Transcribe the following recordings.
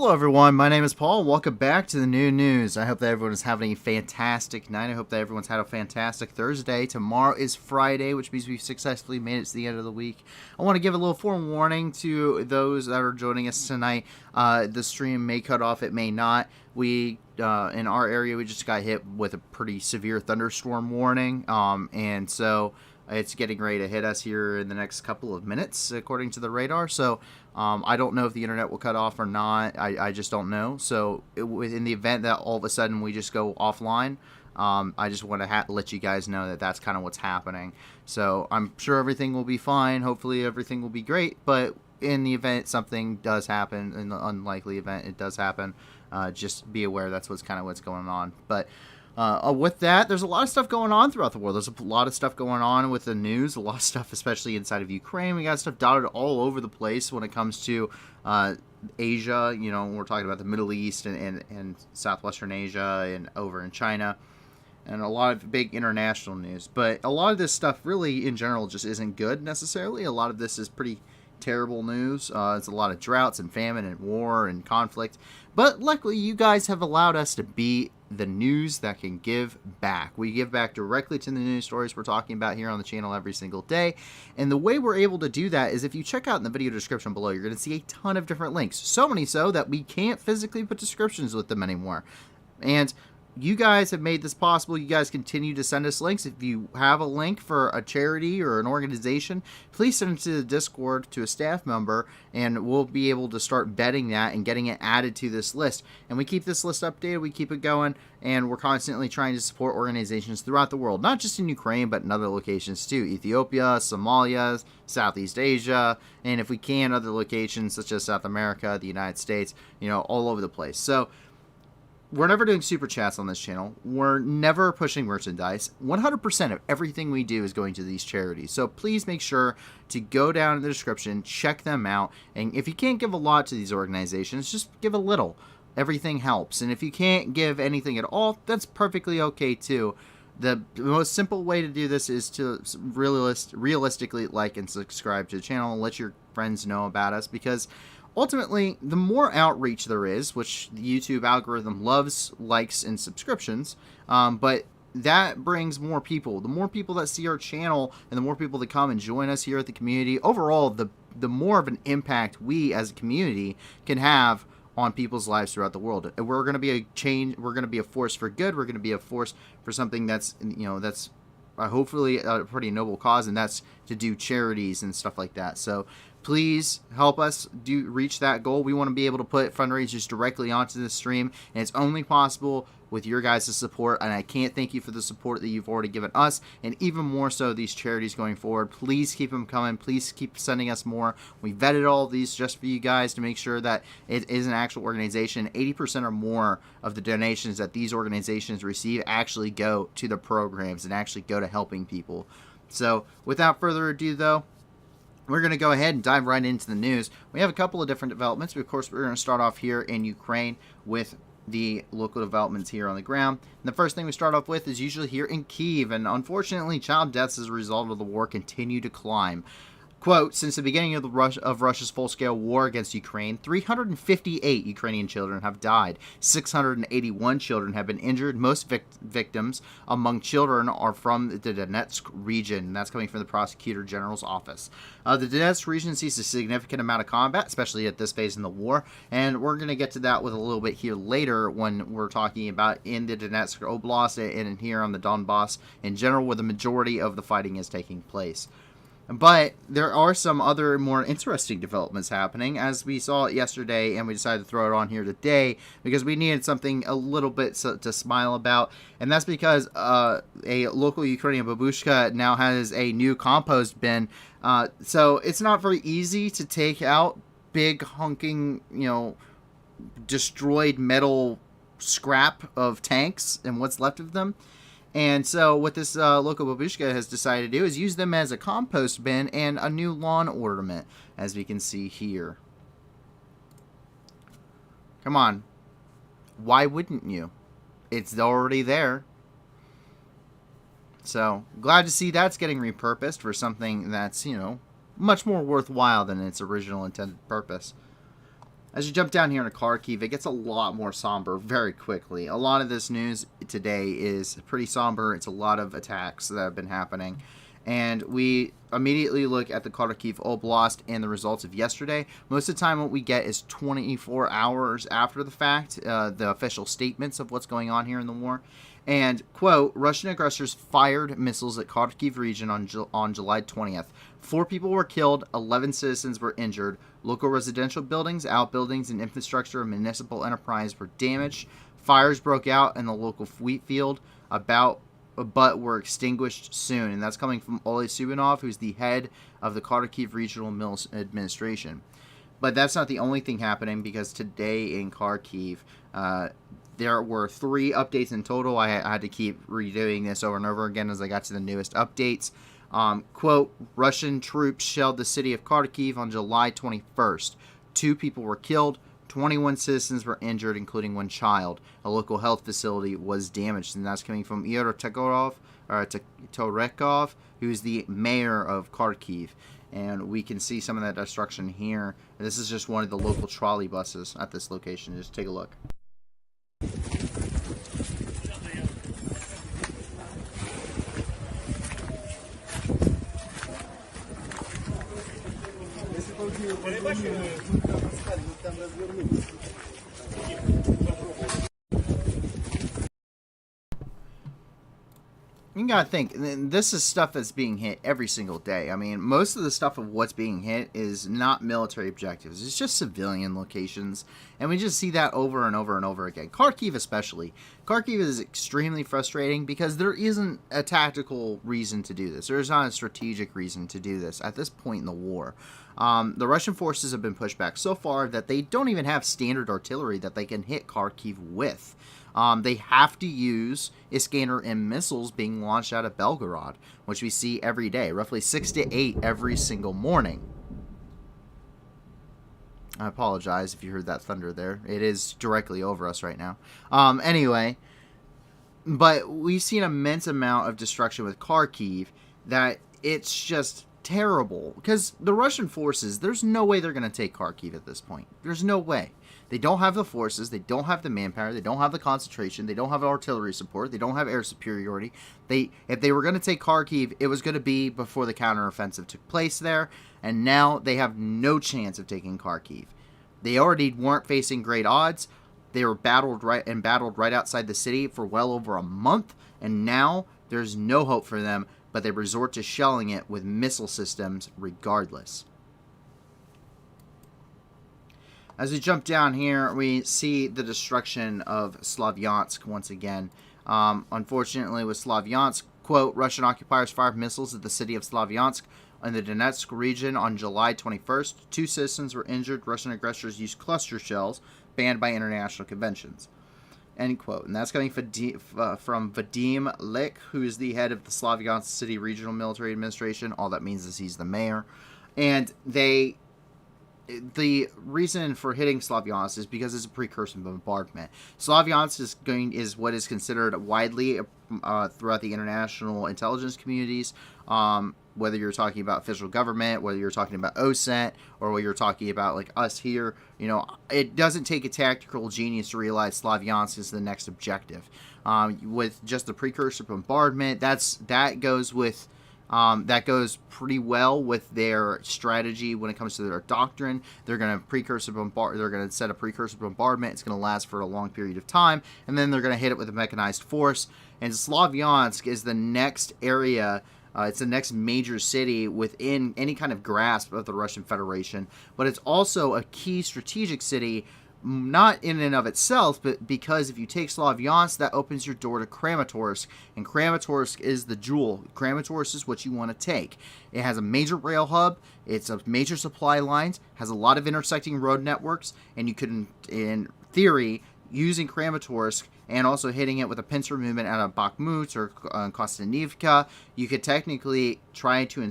Hello everyone, my name is Paul. Welcome back to the new news. I hope that everyone is having a fantastic night. I hope that everyone's had a fantastic Thursday. Tomorrow is Friday, which means we've successfully made it to the end of the week. I want to give a little forewarning to those that are joining us tonight. The stream may cut off, it may not. We, in our area, we just got hit with a pretty severe thunderstorm warning, and so it's getting ready to hit us here in the next couple of minutes, according to the radar. So I don't know if the internet will cut off or not. I just don't know. So in the event that all of a sudden we just go offline, I just want to let you guys know that that's kind of what's happening. So I'm sure everything will be fine. Hopefully everything will be great. But in the event something does happen, in the unlikely event it does happen, just be aware that's what's going on. But with that, there's a lot of stuff going on throughout the world. There's a lot of stuff going on with the news, a lot of stuff, especially inside of Ukraine. We got stuff dotted all over the place when it comes to Asia. You know, we're talking about the Middle East and Southwestern Asia and over in China, and a lot of big international news. But a lot of this stuff really, in general, just isn't good necessarily. A lot of this is pretty terrible news. It's a lot of droughts and famine and war and conflict. But luckily, you guys have allowed us to be the news that can give back. We give back directly to the news stories we're talking about here on the channel every single day. And the way we're able to do that is if you check out in the video description below, you're going to see a ton of different links. So many so that we can't physically put descriptions with them anymore. And you guys have made this possible. You guys continue to send us links. If you have a link for a charity or an organization, please send it to the Discord to a staff member, and we'll be able to start vetting that and getting it added to this list. And we keep this list updated, we keep it going, and we're constantly trying to support organizations throughout the world, not just in Ukraine, but in other locations too. Ethiopia, Somalia, Southeast Asia, and if we can, other locations such as South America, the United States, you know, all over the place. So we're never doing super chats on this channel. We're never pushing merchandise. 100% of everything we do is going to these charities. So please make sure to go down in the description, check them out. And if you can't give a lot to these organizations, just give a little. Everything helps. And if you can't give anything at all, that's perfectly okay too. The most simple way to do this is to realistically like and subscribe to the channel and let your friends know about us, because ultimately, the more outreach there is, which the YouTube algorithm loves likes and subscriptions, but that brings more people. The more people that see our channel and the more people that come and join us here at the community, overall, the more of an impact we as a community can have on people's lives throughout the world. We're going to be a change. We're going to be a force for good. We're going to be a force for something that's, you know, that's hopefully a pretty noble cause, and that's to do charities and stuff like that. So please help us reach that goal. We want to be able to put fundraisers directly onto the stream, and it's only possible with your guys' support, and I can't thank you for the support that you've already given us, and even more so these charities going forward. Please keep them coming. Please keep sending us more. We vetted all of these just for you guys to make sure that it is an actual organization. 80% or more of the donations that these organizations receive actually go to the programs and actually go to helping people. So without further ado, though, we're going to go ahead and dive right into the news. We have a couple of different developments. Of course, we're going to start off here in Ukraine with the local developments here on the ground. And the first thing we start off with is usually here in Kyiv, and unfortunately, child deaths as a result of the war continue to climb. Quote, since the beginning of Russia's full-scale war against Ukraine, 358 Ukrainian children have died. 681 children have been injured. Most victims among children are from the Donetsk region. That's coming from the Prosecutor General's office. The Donetsk region sees a significant amount of combat, especially at this phase in the war, and we're going to get to that with a little bit here later when we're talking about in the Donetsk Oblast and here on the Donbas in general, where the majority of the fighting is taking place. But there are some other more interesting developments happening, as we saw it yesterday, and we decided to throw it on here today because we needed something a little bit to smile about. And that's because a local Ukrainian babushka now has a new compost bin. So it's not very easy to take out big hunking, you know, destroyed metal scrap of tanks and what's left of them. And so what this local babushka has decided to do is use them as a compost bin and a new lawn ornament, as we can see here. Come on. Why wouldn't you? It's already there. So, glad to see that's getting repurposed for something that's, you know, much more worthwhile than its original intended purpose. As you jump down here into Kharkiv, it gets a lot more somber very quickly. A lot of this news today is pretty somber. It's a lot of attacks that have been happening. And we immediately look at the Kharkiv Oblast and the results of yesterday. Most of the time what we get is 24 hours after the fact, the official statements of what's going on here in the war. And, quote, Russian aggressors fired missiles at Kharkiv region on July 20th. 4 people were killed, 11 citizens were injured. Local residential buildings, outbuildings, and infrastructure of municipal enterprise were damaged. Fires broke out in the local wheat field, but were extinguished soon. And that's coming from Oleh Subinov, who's the head of the Kharkiv Regional Mills Administration. But that's not the only thing happening, because today in Kharkiv, there were 3 updates in total. I had to keep redoing this over and over again as I got to the newest updates. Quote, Russian troops shelled the city of Kharkiv on July 21st. 2 people were killed. 21 citizens were injured, including 1 child. A local health facility was damaged, and that's coming from Igor Torekov, who's the mayor of Kharkiv. And we can see some of that destruction here. This is just one of the local trolley buses at this location. Just take a look. You gotta think, this is stuff that's being hit every single day. I mean, most of the stuff of what's being hit is not military objectives. It's just civilian locations. And we just see that over and over and over again. Kharkiv especially. Kharkiv is extremely frustrating because there isn't a tactical reason to do this. There's not a strategic reason to do this at this point in the war. The Russian forces have been pushed back so far that they don't even have standard artillery that they can hit Kharkiv with. They have to use Iskander-M missiles being launched out of Belgorod, which we see every day, roughly 6 to 8 every single morning. I apologize if you heard that thunder there. It is directly over us right now. Anyway, but we've seen an immense amount of destruction with Kharkiv that it's just terrible. Because the Russian forces, there's no way they're going to take Kharkiv at this point. There's no way. They don't have the forces, they don't have the manpower, they don't have the concentration, they don't have artillery support, they don't have air superiority. If they were going to take Kharkiv, it was going to be before the counteroffensive took place there, and now they have no chance of taking Kharkiv. They already weren't facing great odds. They were battled right outside the city for well over a month, and now there's no hope for them, but they resort to shelling it with missile systems regardless. As we jump down here, we see the destruction of Slavyansk once again. Unfortunately, with Slavyansk, quote, Russian occupiers fired missiles at the city of Slavyansk in the Donetsk region on July 21st. 2 citizens were injured. Russian aggressors used cluster shells banned by international conventions. End quote. And that's coming from Vadim Lik, who is the head of the Slavyansk City Regional Military Administration. All that means is he's the mayor. And the reason for hitting Slavyansk is because it's a precursor bombardment. Slavyansk is what is considered widely throughout the international intelligence communities, whether you're talking about official government, whether you're talking about OSET, or whether you're talking about like us here. You know, it doesn't take a tactical genius to realize Slavyansk is the next objective. With just the precursor bombardment, that goes pretty well with their strategy when it comes to their doctrine. They're going to set a precursor bombardment. It's going to last for a long period of time, and then they're going to hit it with a mechanized force. And Slavyansk is the next area. It's the next major city within any kind of grasp of the Russian Federation, but it's also a key strategic city, not in and of itself, but because if you take Slavyansk, that opens your door to Kramatorsk, and Kramatorsk is the jewel. Kramatorsk is what you want to take. It has a major rail hub, it's a major supply lines, has a lot of intersecting road networks, and you could, in theory, using Kramatorsk and also hitting it with a pincer movement out of Bakhmut or Kostanivka, you could technically try to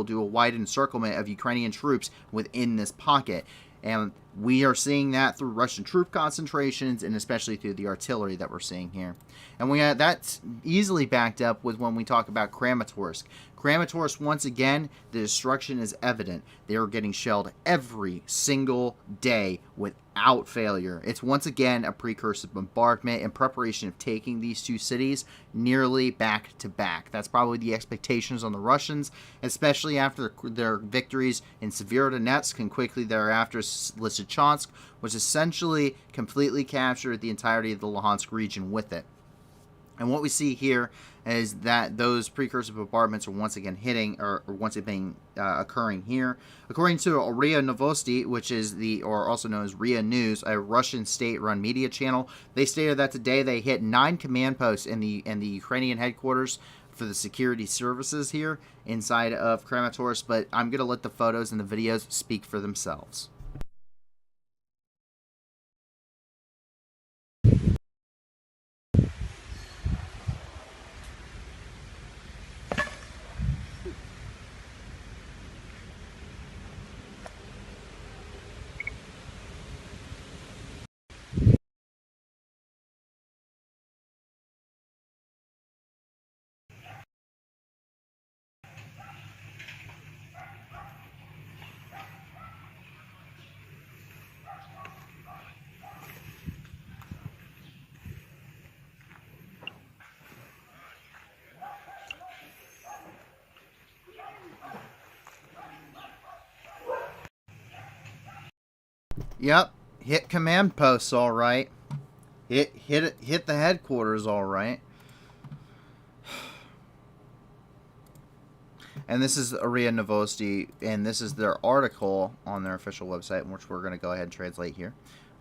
do a wide encirclement of Ukrainian troops within this pocket. And we are seeing that through Russian troop concentrations and especially through the artillery that we're seeing here. And that's easily backed up with when we talk about Kramatorsk. Kramatorsk, once again, the destruction is evident. They are getting shelled every single day with out failure. It's once again a precursor bombardment in preparation of taking these two cities nearly back to back. That's probably the expectations on the Russians, especially after their victories in Severodonetsk and quickly thereafter Lysychansk, which essentially completely captured the entirety of the Luhansk region with it. And what we see here is that those precursor bombardments are once again hitting, or once again occurring here. According to RIA Novosti, which is or also known as RIA News, a Russian state-run media channel, they stated that today they hit 9 command posts in the Ukrainian headquarters for the security services here inside of Kramatorsk. But I'm going to let the photos and the videos speak for themselves. Yep, hit command posts all right. Hit the headquarters all right. And this is Aria Novosti, and this is their article on their official website, which we're going to go ahead and translate here.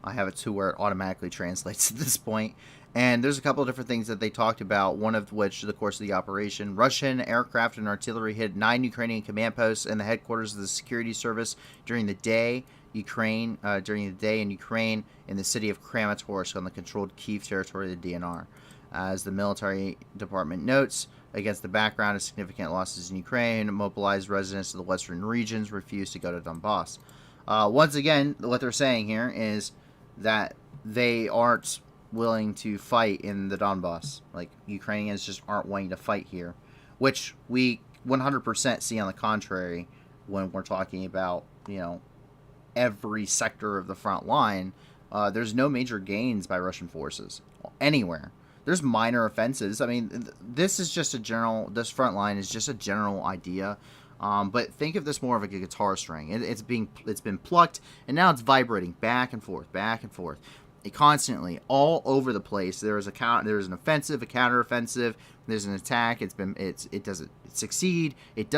I have it to where it automatically translates at this point. And there's a couple of different things that they talked about, one of which, the course of the operation. Russian aircraft and artillery hit 9 Ukrainian command posts and the headquarters of the security service during the day. Ukraine in Ukraine in the city of Kramatorsk on the controlled Kyiv territory of the DNR. As the military department notes, against the background of significant losses in Ukraine, mobilized residents of the western regions refused to go to Donbass. Once again, what they're saying here is that they aren't willing to fight in the Donbass. Like, Ukrainians just aren't willing to fight here, which we 100% see on the contrary when we're talking about, every sector of the front line. There's no major gains by Russian forces anywhere. There's minor offensives. I mean, this front line is just a general idea. But think of this more of like a guitar string. It's been plucked, and now it's vibrating back and forth, constantly all over the place. There's an offensive, a counteroffensive. There's an attack. It does succeed. It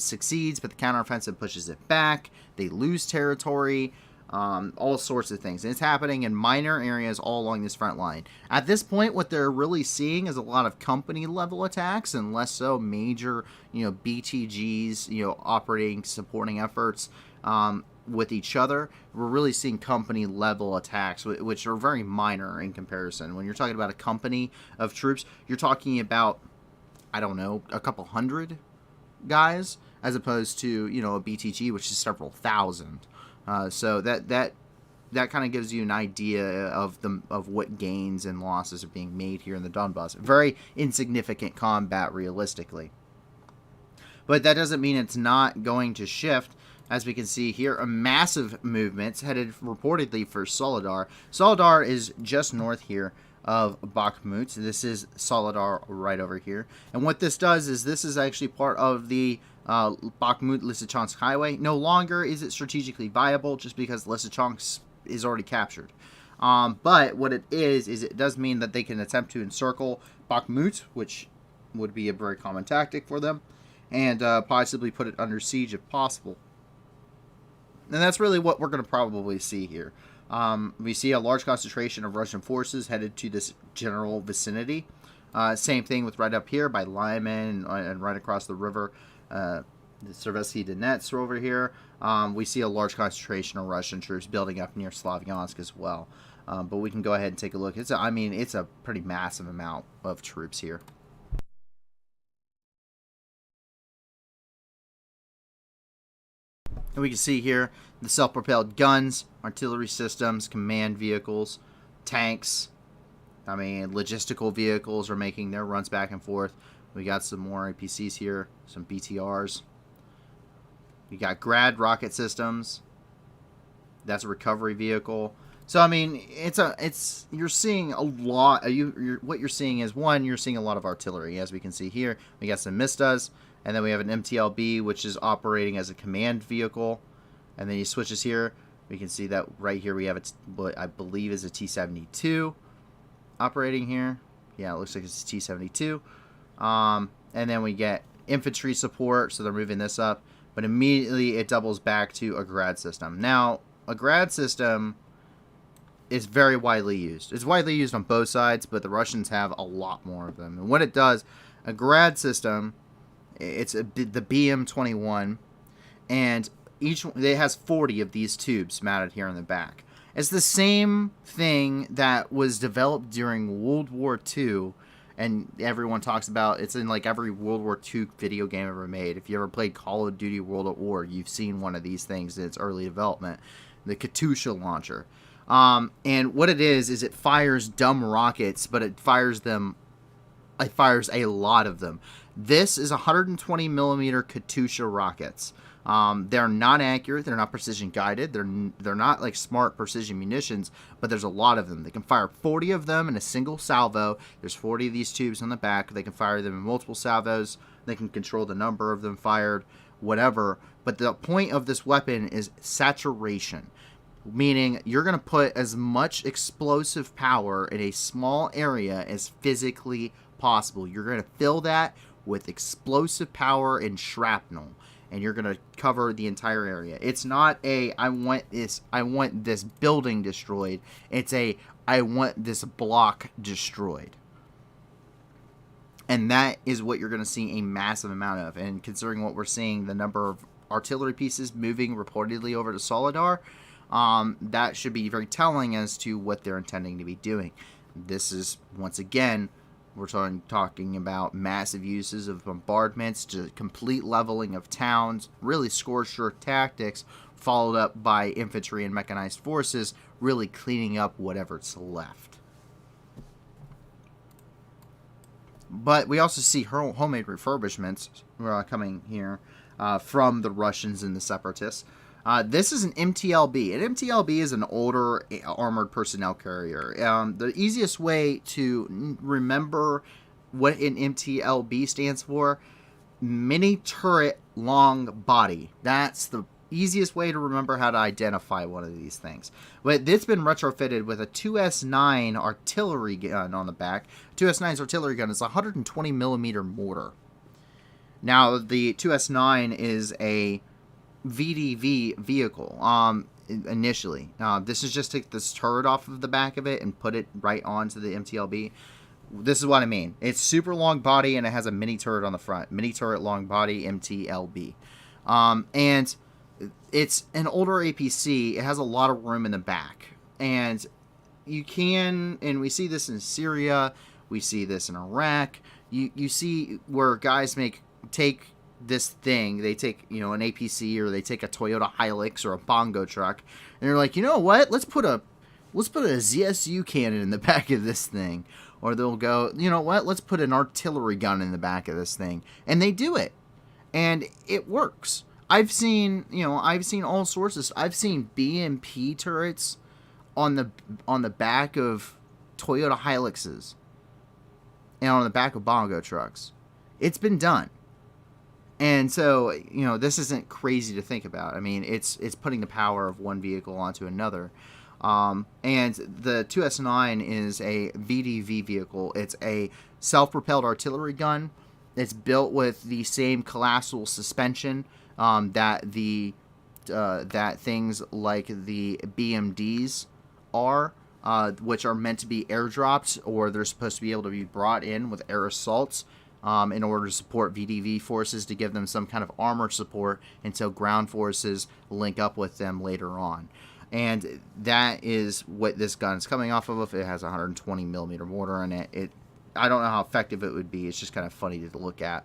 succeeds, but the counteroffensive pushes it back. They lose territory. All sorts of things. And it's happening in minor areas all along this front line. At this point, what they're really seeing is a lot of company level attacks and less so major, BTGs, operating, supporting efforts with each other. We're really seeing company level attacks, which are very minor in comparison. When you're talking about a company of troops, you're talking about, I don't know, a couple hundred guys, as opposed to, a BTG, which is several thousand. So that kind of gives you an idea of what gains and losses are being made here in the Donbass. Very insignificant combat, realistically. But that doesn't mean it's not going to shift. As we can see here, a massive movements headed reportedly for Soledar. Soledar is just north here of Bakhmut. This is Soledar right over here. And what this does is this is actually part of the Bakhmut-Lysychansk highway. No longer is it strategically viable just because Lysychansk is already captured. But what it is it does mean that they can attempt to encircle Bakhmut, which would be a very common tactic for them, and possibly put it under siege if possible. And that's really what we're going to probably see here. We see a large concentration of Russian forces headed to this general vicinity. Same thing with right up here by Lyman and right across the river. The Seversky Donetsk over here. We see a large concentration of Russian troops building up near Slavyansk as well. But we can go ahead and take a look. It's a pretty massive amount of troops here. And we can see here the self-propelled guns, artillery systems, command vehicles, tanks. Logistical vehicles are making their runs back and forth. We got some more APCs here, some BTRs. We got Grad rocket systems. That's a recovery vehicle. So I mean, you're seeing a lot. What you're seeing is, one, you're seeing a lot of artillery, as we can see here. We got some MISTAs, and then we have an MTLB, which is operating as a command vehicle. And then he switches here. We can see that right here we have what I believe is a T-72 operating here. Yeah, it looks like it's a T-72. And then we get infantry support, so they're moving this up. But immediately it doubles back to a grad system. Now, a grad system is very widely used. It's widely used on both sides, but the Russians have a lot more of them. And what it does, a grad system, it's the BM-21, and it has 40 of these tubes mounted here in the back. It's the same thing that was developed during World War II, and everyone talks about it's in like every World War II video game ever made. If you ever played Call of Duty World at War, you've seen one of these things in its early development, the Katyusha launcher. And what it is it fires dumb rockets, but it fires a lot of them. This is 120 millimeter Katyusha rockets. They're not accurate. They're not precision guided. They're not like smart precision munitions, but there's a lot of them. They can fire 40 of them in a single salvo. There's 40 of these tubes on the back. They can fire them in multiple salvos. They can control the number of them fired, whatever. But the point of this weapon is saturation, meaning you're going to put as much explosive power in a small area as physically possible. You're going to fill that with explosive power and shrapnel, and you're going to cover the entire area. It's not I want this building destroyed. It's I want this block destroyed. And that is what you're going to see a massive amount of. And considering what we're seeing, the number of artillery pieces moving reportedly over to Soledar, that should be very telling as to what they're intending to be doing. This is, once again, we're talking about massive uses of bombardments, to complete leveling of towns, really scorched-earth tactics, followed up by infantry and mechanized forces, really cleaning up whatever's left. But we also see homemade refurbishments coming here from the Russians and the Separatists. This is an MTLB. An MTLB is an older armored personnel carrier. The easiest way to remember what an MTLB stands for, mini turret long body. That's the easiest way to remember how to identify one of these things. But it's been retrofitted with a 2S9 artillery gun on the back. 2S9's artillery gun is a 120 millimeter mortar. Now, the 2S9 is a VDV vehicle initially. This is just take this turret off of the back of it and put it right onto the MTLB. This is what I mean. It's super long body and it has a mini turret on the front. Mini turret long body MTLB. And it's an older APC. It has a lot of room in the back. And you can, and we see this in Syria, we see this in Iraq. You see where guys take this thing, they take, an APC, or they take a Toyota Hilux or a bongo truck, and they're like, you know what, let's put a ZSU cannon in the back of this thing. Or they'll go, you know what, let's put an artillery gun in the back of this thing. And they do it. And it works. I've seen all sorts. I've seen BMP turrets on the back of Toyota Hiluxes and on the back of bongo trucks. It's been done. And so, this isn't crazy to think about. I mean, it's putting the power of one vehicle onto another. And the 2S9 is a VDV vehicle. It's a self-propelled artillery gun. It's built with the same colossal suspension that things like the BMDs are, which are meant to be airdropped, or they're supposed to be able to be brought in with air assaults in order to support VDV forces, to give them some kind of armor support until ground forces link up with them later on. And that is what this gun is coming off of. It has a 120 millimeter mortar in it. I don't know how effective it would be. It's just kind of funny to look at.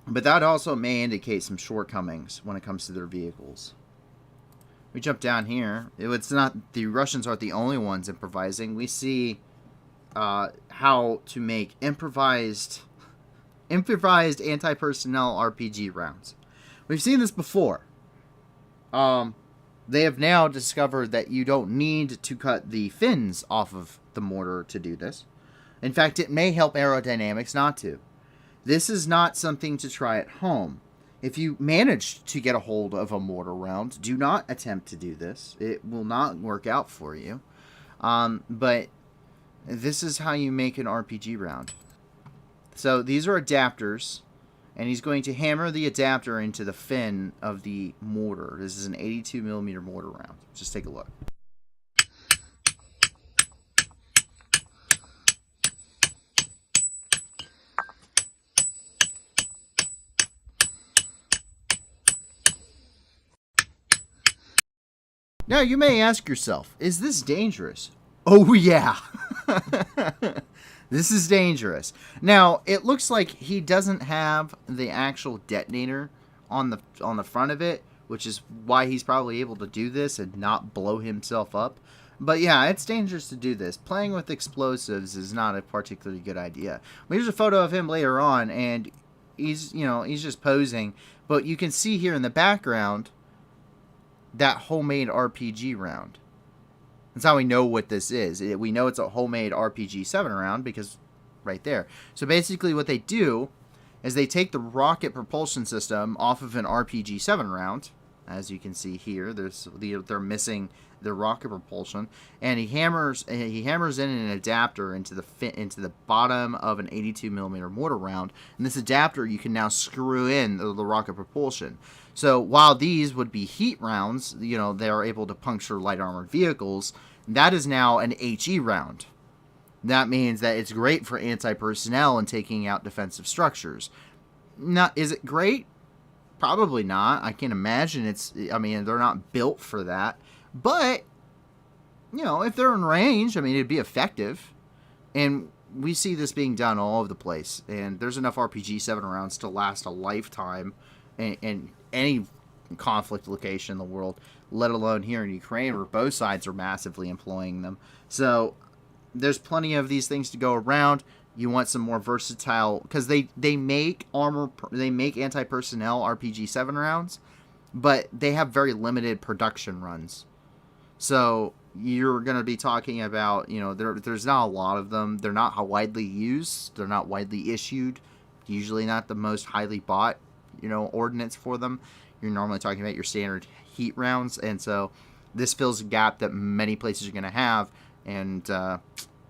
But that also may indicate some shortcomings when it comes to their vehicles. We jump down here. It's not, the Russians aren't the only ones improvising. We see how to make improvised anti-personnel RPG rounds. We've seen this before. They have now discovered that you don't need to cut the fins off of the mortar to do this. In fact, it may help aerodynamics not to. This is not something to try at home. If you manage to get a hold of a mortar round, do not attempt to do this. It will not work out for you. But this is how you make an RPG round. So these are adapters, and he's going to hammer the adapter into the fin of the mortar. This is an 82mm mortar round. Just take a look. Now, you may ask yourself, is this dangerous? Oh, yeah. This is dangerous. Now, it looks like he doesn't have the actual detonator on the front of it, which is why he's probably able to do this and not blow himself up. But yeah, it's dangerous to do this. Playing with explosives is not a particularly good idea. But here's a photo of him later on, and he's just posing. But you can see here in the background that homemade RPG round. That's how we know what this is. We know it's a homemade RPG-7 round because right there. So basically what they do is they take the rocket propulsion system off of an RPG-7 round. As you can see here, they're missing the rocket propulsion, and he hammers in an adapter into the bottom of an 82mm mortar round. And this adapter you can now screw in the rocket propulsion. So while these would be heat rounds, they are able to puncture light armored vehicles. That is now an HE round. That means that it's great for anti-personnel and taking out defensive structures. Is it great? Probably not. I can't imagine they're not built for that. But, if they're in range, it'd be effective. And we see this being done all over the place. And there's enough RPG-7 rounds to last a lifetime in any conflict location in the world, let alone here in Ukraine, where both sides are massively employing them. So there's plenty of these things to go around. You want some more versatile, because they make anti-personnel RPG-7 rounds, but they have very limited production runs. So you're going to be talking about, there's not a lot of them. They're not widely used. They're not widely issued. Usually not the most highly bought, ordnance for them. You're normally talking about your standard heat rounds, and so this fills a gap that many places are going to have, and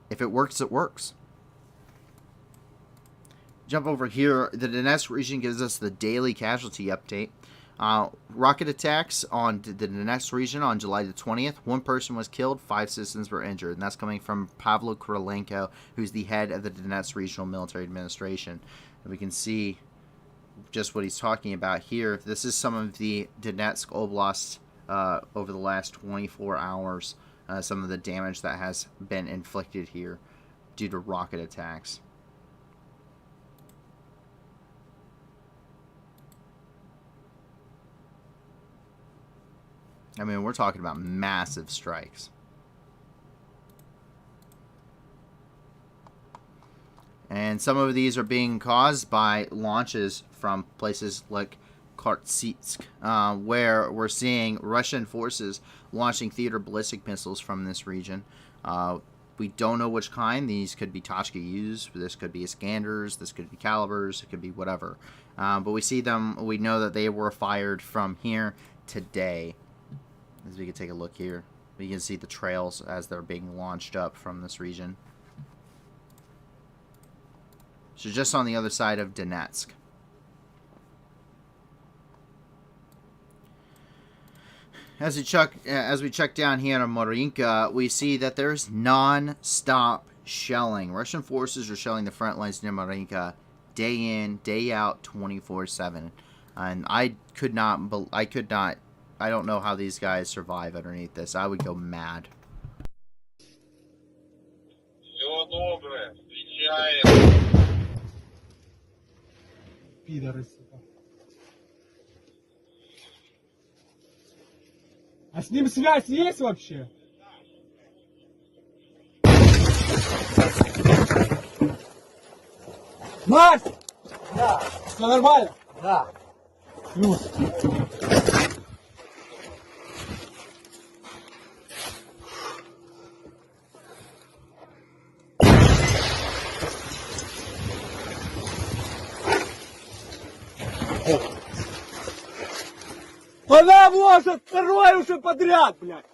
if it works, it works. Jump over here. The Donetsk region gives us the daily casualty update. Rocket attacks on the Donetsk region on July the 20th. 1 person was killed, 5 citizens were injured, and that's coming from Pavlo Krylenko, who's the head of the Donetsk Regional Military Administration. And we can see just what he's talking about here. This is some of the Donetsk Oblast over the last 24 hours, some of the damage that has been inflicted here due to rocket attacks. We're talking about massive strikes. And some of these are being caused by launches from places like Kartsitsk, where we're seeing Russian forces launching theater ballistic missiles from this region. We don't know which kind. These could be Tochka-U's, this could be Iskanders, this could be Calibers, it could be whatever. But we see them, we know that they were fired from here today. As we can take a look here, we can see the trails as they're being launched up from this region. So just on the other side of Donetsk. As we check down here on Marinka, we see that there's non-stop shelling. Russian forces are shelling the front lines near Marinka day in, day out, 24/7. And I don't know how these guys survive underneath this. I would go mad. Пидоры, сука. А с ним связь есть вообще? Марс! Да. Все нормально? Да. Плюс. Она может второй уже подряд, блядь.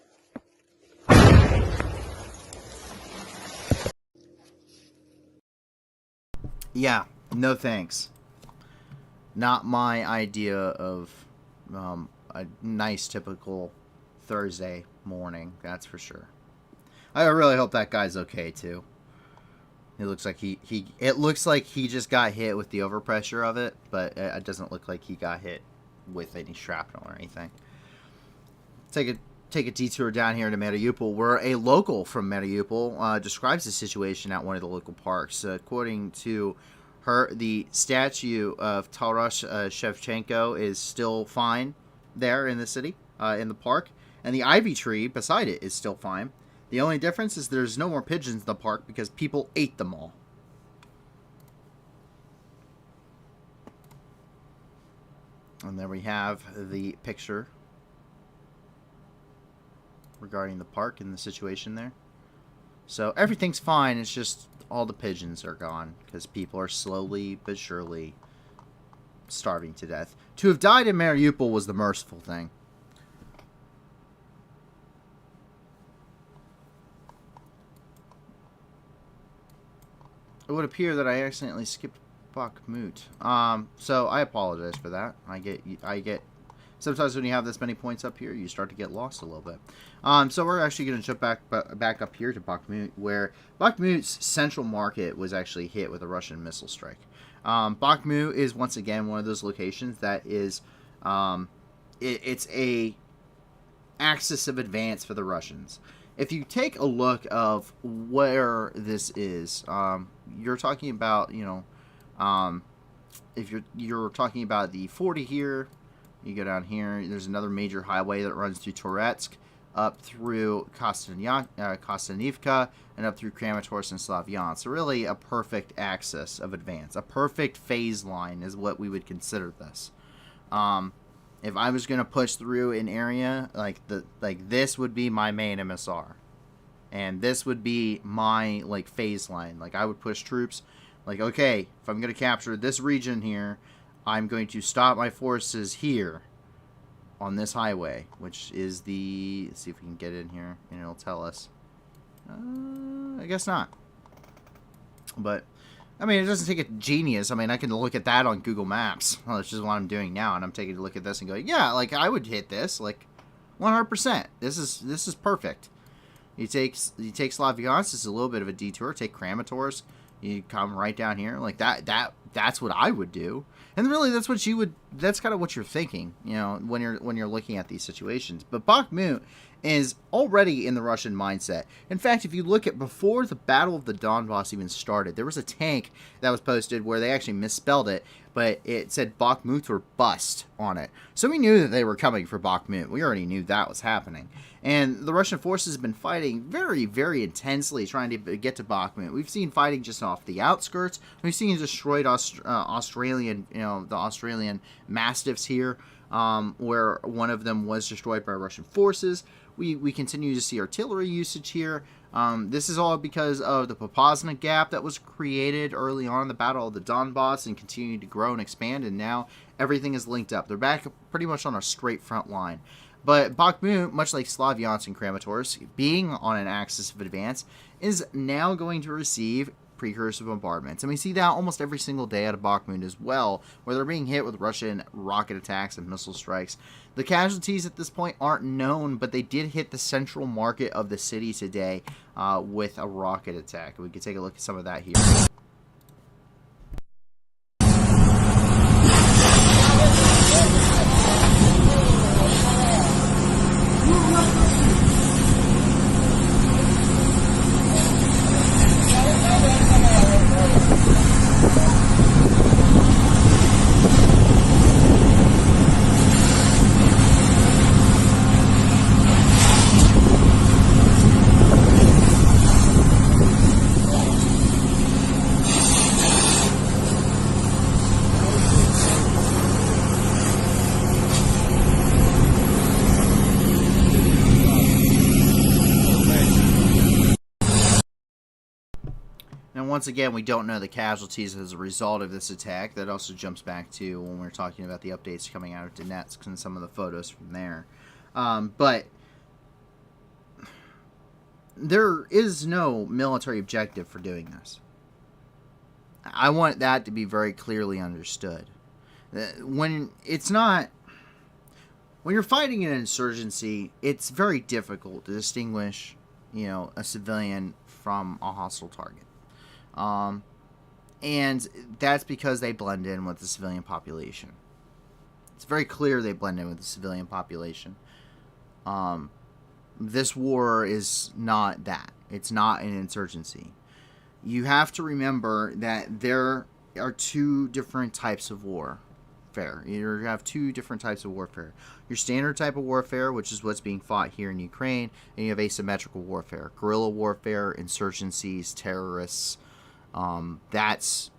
Yeah, no thanks. Not my idea of a nice typical Thursday morning, that's for sure. I really hope that guy's okay too. It looks like it looks like he just got hit with the overpressure of it, but it doesn't look like he got hit with any shrapnel or anything. Take a detour down here to Mariupol, where a local from Mariupol describes the situation at one of the local parks. According to her, the statue of Taras Shevchenko is still fine there in the city, in the park, and the ivy tree beside it is still fine. The only difference is there's no more pigeons in the park because people ate them all. And there we have the picture regarding the park and the situation there. So everything's fine, it's just all the pigeons are gone because people are slowly but surely starving to death. To have died in Mariupol was the merciful thing. It would appear that I accidentally skipped Bakhmut. So I apologize for that. I get sometimes when you have this many points up here, you start to get lost a little bit. So we're actually going to jump back up here to Bakhmut, where Bakhmut's central market was actually hit with a Russian missile strike. Bakhmut is once again one of those locations that is, it's a axis of advance for the Russians. If you take a look of where this is, you're talking about, if you're talking about the 40 here, you go down here, there's another major highway that runs through Toretsk, up through Kostanivka, and up through Kramatorsk and Slavyansk. So really a perfect axis of advance. A perfect phase line is what we would consider this. If I was going to push through an area, like this would be my main MSR. And this would be my, phase line. I would push troops, okay, if I'm going to capture this region here, I'm going to stop my forces here on this highway, which is the, let's see if we can get in here, and it'll tell us. I guess not. But, I mean, it doesn't take a genius. I mean, I can look at that on Google Maps, which is what I'm doing now, and I'm taking a look at this and going, yeah, I would hit this, 100%. This is perfect. You take Slavyansk, it's a little bit of a detour. Take Kramatorsk, you come right down here, that's what I would do. And really, that's what you would. That's kind of what you're thinking, when you're looking at these situations. But Bakhmut is already in the Russian mindset. In fact, if you look at before the Battle of the Donbas even started, there was a tank that was posted where they actually misspelled it, but it said Bakhmut or bust on it. So we knew that they were coming for Bakhmut. We already knew that was happening. And the Russian forces have been fighting very, very intensely trying to get to Bakhmut. We've seen fighting just off the outskirts. We've seen destroyed Australian, the Australian Mastiffs here, where one of them was destroyed by Russian forces. We continue to see artillery usage here. This is all because of the Popasna Gap that was created early on in the Battle of the Donbas and continued to grow and expand, and now everything is linked up. They're back pretty much on a straight front line. But Bakhmut, much like Slavyansk and Kramatorsk, being on an axis of advance, is now going to receive precursor bombardments. And we see that almost every single day out of Bakhmut as well, where they're being hit with Russian rocket attacks and missile strikes. The casualties at this point aren't known, but they did hit the central market of the city today with a rocket attack. We can take a look at some of that here. once again, we don't know the casualties as a result of this attack. That also jumps back to when we're talking about the updates coming out of Donetsk and some of the photos from there. But there is no military objective for doing this. I want that to be very clearly understood. When you're fighting an insurgency, it's very difficult to distinguish, a civilian from a hostile target. And that's because they blend in with the civilian population. It's very clear they blend in with the civilian population. This war is not that. It's not an insurgency. You have to remember that there are two different types of warfare. You have two different types of warfare. Your standard type of warfare, which is what's being fought here in Ukraine, and you have asymmetrical warfare, guerrilla warfare, insurgencies, terrorists. That's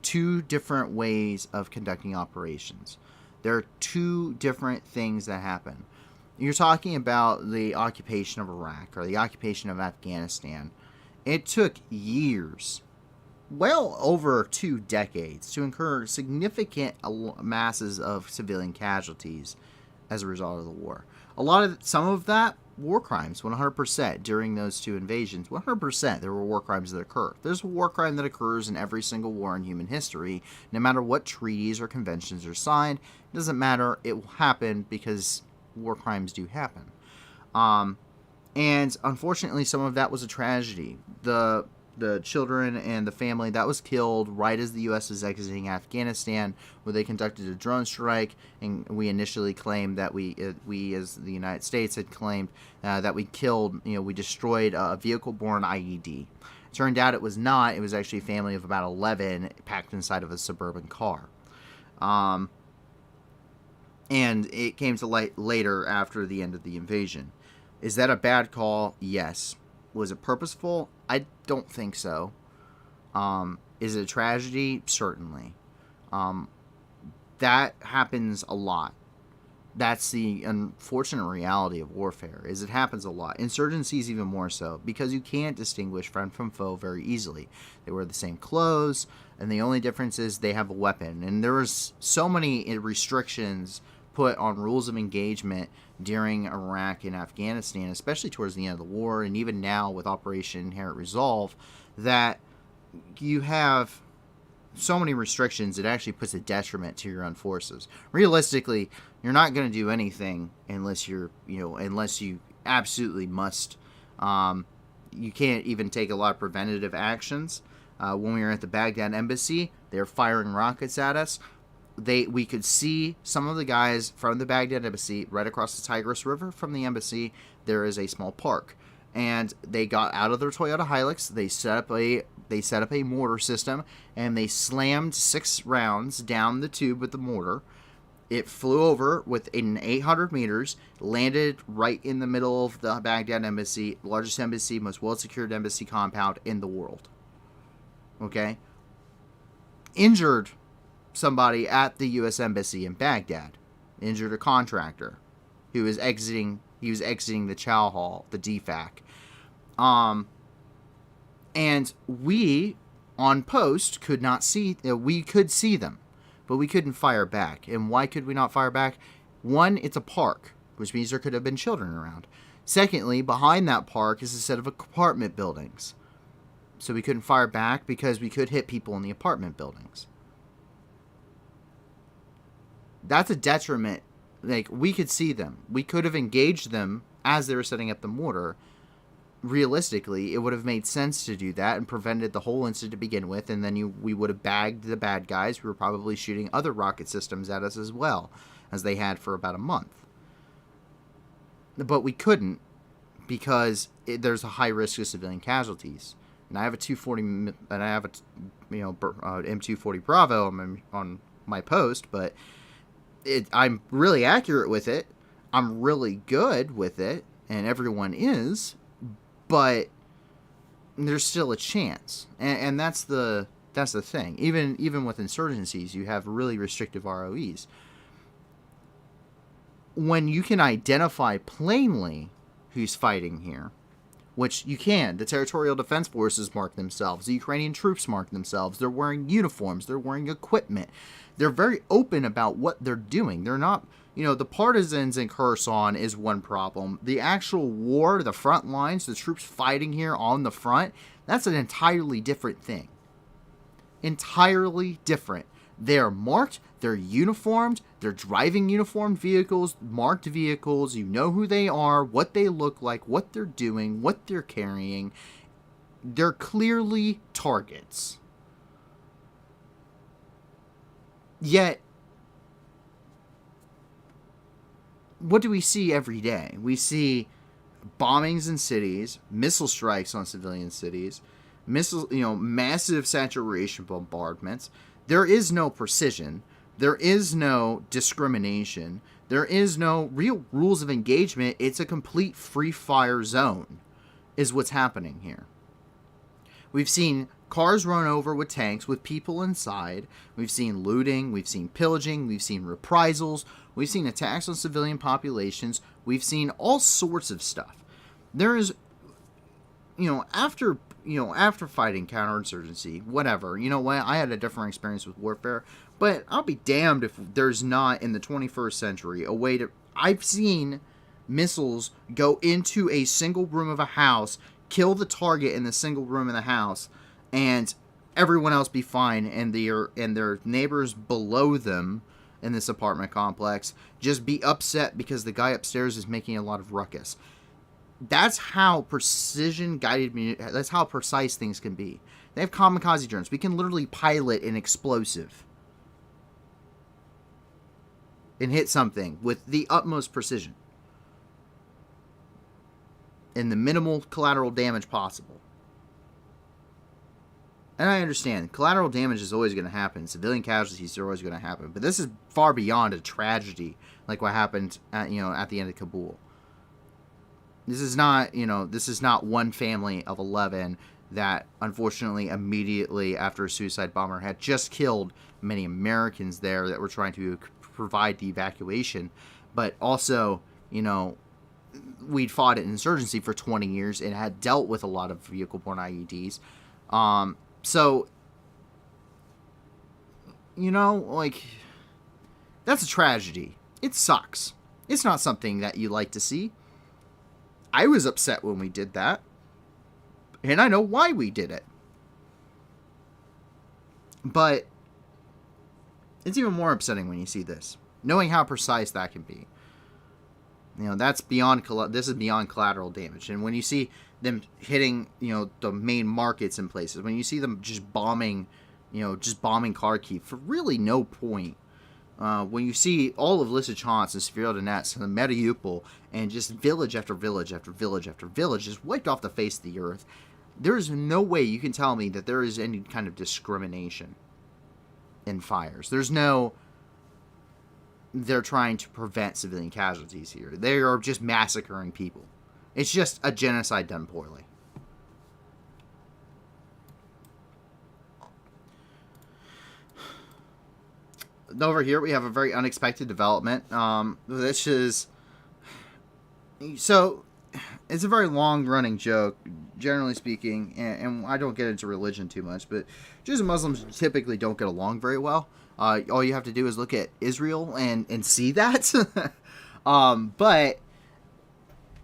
two different ways of conducting operations. There are two different things that happen. You're talking about the occupation of Iraq or the occupation of Afghanistan. It took years, well over 2 decades, to incur significant masses of civilian casualties as a result of the war. Some of that, war crimes, 100% during those two invasions. 100% there were war crimes that occur. There's a war crime that occurs in every single war in human history. No matter what treaties or conventions are signed, it doesn't matter. It will happen because war crimes do happen. And unfortunately, some of that was a tragedy. The children and the family that was killed right as the U.S. was exiting Afghanistan, where they conducted a drone strike, and we initially claimed that we as the United States had claimed that we killed, we destroyed a vehicle-borne IED. It turned out it was not. It was actually a family of about 11 packed inside of a suburban car. And it came to light later after the end of the invasion. Is that a bad call? Yes. Was it purposeful? I don't think so. Is it a tragedy? Certainly. That happens a lot. That's the unfortunate reality of warfare, is it happens a lot. Insurgencies even more so, because you can't distinguish friend from foe very easily. They wear the same clothes, and the only difference is they have a weapon. And there was so many restrictions put on rules of engagement during Iraq and Afghanistan, especially towards the end of the war, and even now with Operation Inherent Resolve, that you have so many restrictions, it actually puts a detriment to your own forces. Realistically, you're not going to do anything unless unless you absolutely must. You can't even take a lot of preventative actions. When we were at the Baghdad embassy, they were firing rockets at us. We could see some of the guys from the Baghdad embassy right across the Tigris River from the embassy. There is a small park, and they got out of their Toyota Hilux. They set up a mortar system, and they slammed 6 rounds down the tube with the mortar. It flew over within 800 meters, landed right in the middle of the Baghdad embassy, largest embassy, most well-secured embassy compound in the world. Okay? Injured somebody at the U.S. Embassy in Baghdad. Injured a contractor who was exiting. He was exiting the chow hall, the DFAC. And we, on post, could not see. We could see them, but we couldn't fire back. And why could we not fire back? One, it's a park, which means there could have been children around. Secondly, behind that park is a set of apartment buildings. So we couldn't fire back because we could hit people in the apartment buildings. That's a detriment. Like, we could see them. We could have engaged them as they were setting up the mortar. Realistically, it would have made sense to do that and prevented the whole incident to begin with, and then we would have bagged the bad guys who were probably shooting other rocket systems at us as well, as they had for about a month. But we couldn't, because there's a high risk of civilian casualties. And I have a 240, and I have a M240 Bravo on my post, but I'm really accurate with it. I'm really good with it, and everyone is, but there's still a chance, and that's the thing. Even with insurgencies, you have really restrictive ROEs. When you can identify plainly who's fighting here, which you can. The Territorial Defense Forces mark themselves. The Ukrainian troops mark themselves. They're wearing uniforms. They're wearing equipment. They're very open about what they're doing. They're not, the partisans in Kherson is one problem. The actual war, the front lines, the troops fighting here on the front, that's an entirely different thing. Entirely different. They're marked, they're uniformed, they're driving uniformed vehicles, marked vehicles, you know who they are, what they look like, what they're doing, what they're carrying. They're clearly targets. Yet, what do we see every day? We see bombings in cities, missile strikes on civilian cities, massive saturation bombardments. There is no precision. There is no discrimination. There is no real rules of engagement. It's a complete free fire zone is what's happening here. We've seen cars run over with tanks with people inside. We've seen looting. We've seen pillaging. We've seen reprisals. We've seen attacks on civilian populations. We've seen all sorts of stuff. There is, after fighting counterinsurgency, whatever, I had a different experience with warfare, but I'll be damned if there's not, in the 21st century, a way to... I've seen missiles go into a single room of a house, kill the target in the single room in the house, and everyone else be fine, and their neighbors below them in this apartment complex just be upset because the guy upstairs is making a lot of ruckus. That's how that's how precise things can be. They have kamikaze drones. We can literally pilot an explosive and hit something with the utmost precision and the minimal collateral damage possible. And I understand, collateral damage is always going to happen. Civilian casualties are always going to happen. But this is far beyond a tragedy like what happened at the end of Kabul. This is not one family of 11 that, unfortunately, immediately after a suicide bomber had just killed many Americans there that were trying to provide the evacuation. But also, we'd fought an insurgency for 20 years and had dealt with a lot of vehicle-borne IEDs. So, that's a tragedy. It sucks. It's not something that you like to see. I was upset when we did that. And I know why we did it. But it's even more upsetting when you see this. Knowing how precise that can be. That's beyond, this is beyond collateral damage. And when you see them hitting, the main markets in places, when you see them just bombing Kharkiv for really no point, when you see all of Lysychansk and Severodonetsk and Mariupol and just village after village after village after village just wiped off the face of the earth, there is no way you can tell me that there is any kind of discrimination in fires. They're trying to prevent civilian casualties here. They are just massacring people. It's just a genocide done poorly. Over here, we have a very unexpected development. It's a very long-running joke, generally speaking, and I don't get into religion too much, but Jews and Muslims typically don't get along very well. All you have to do is look at Israel and see that. But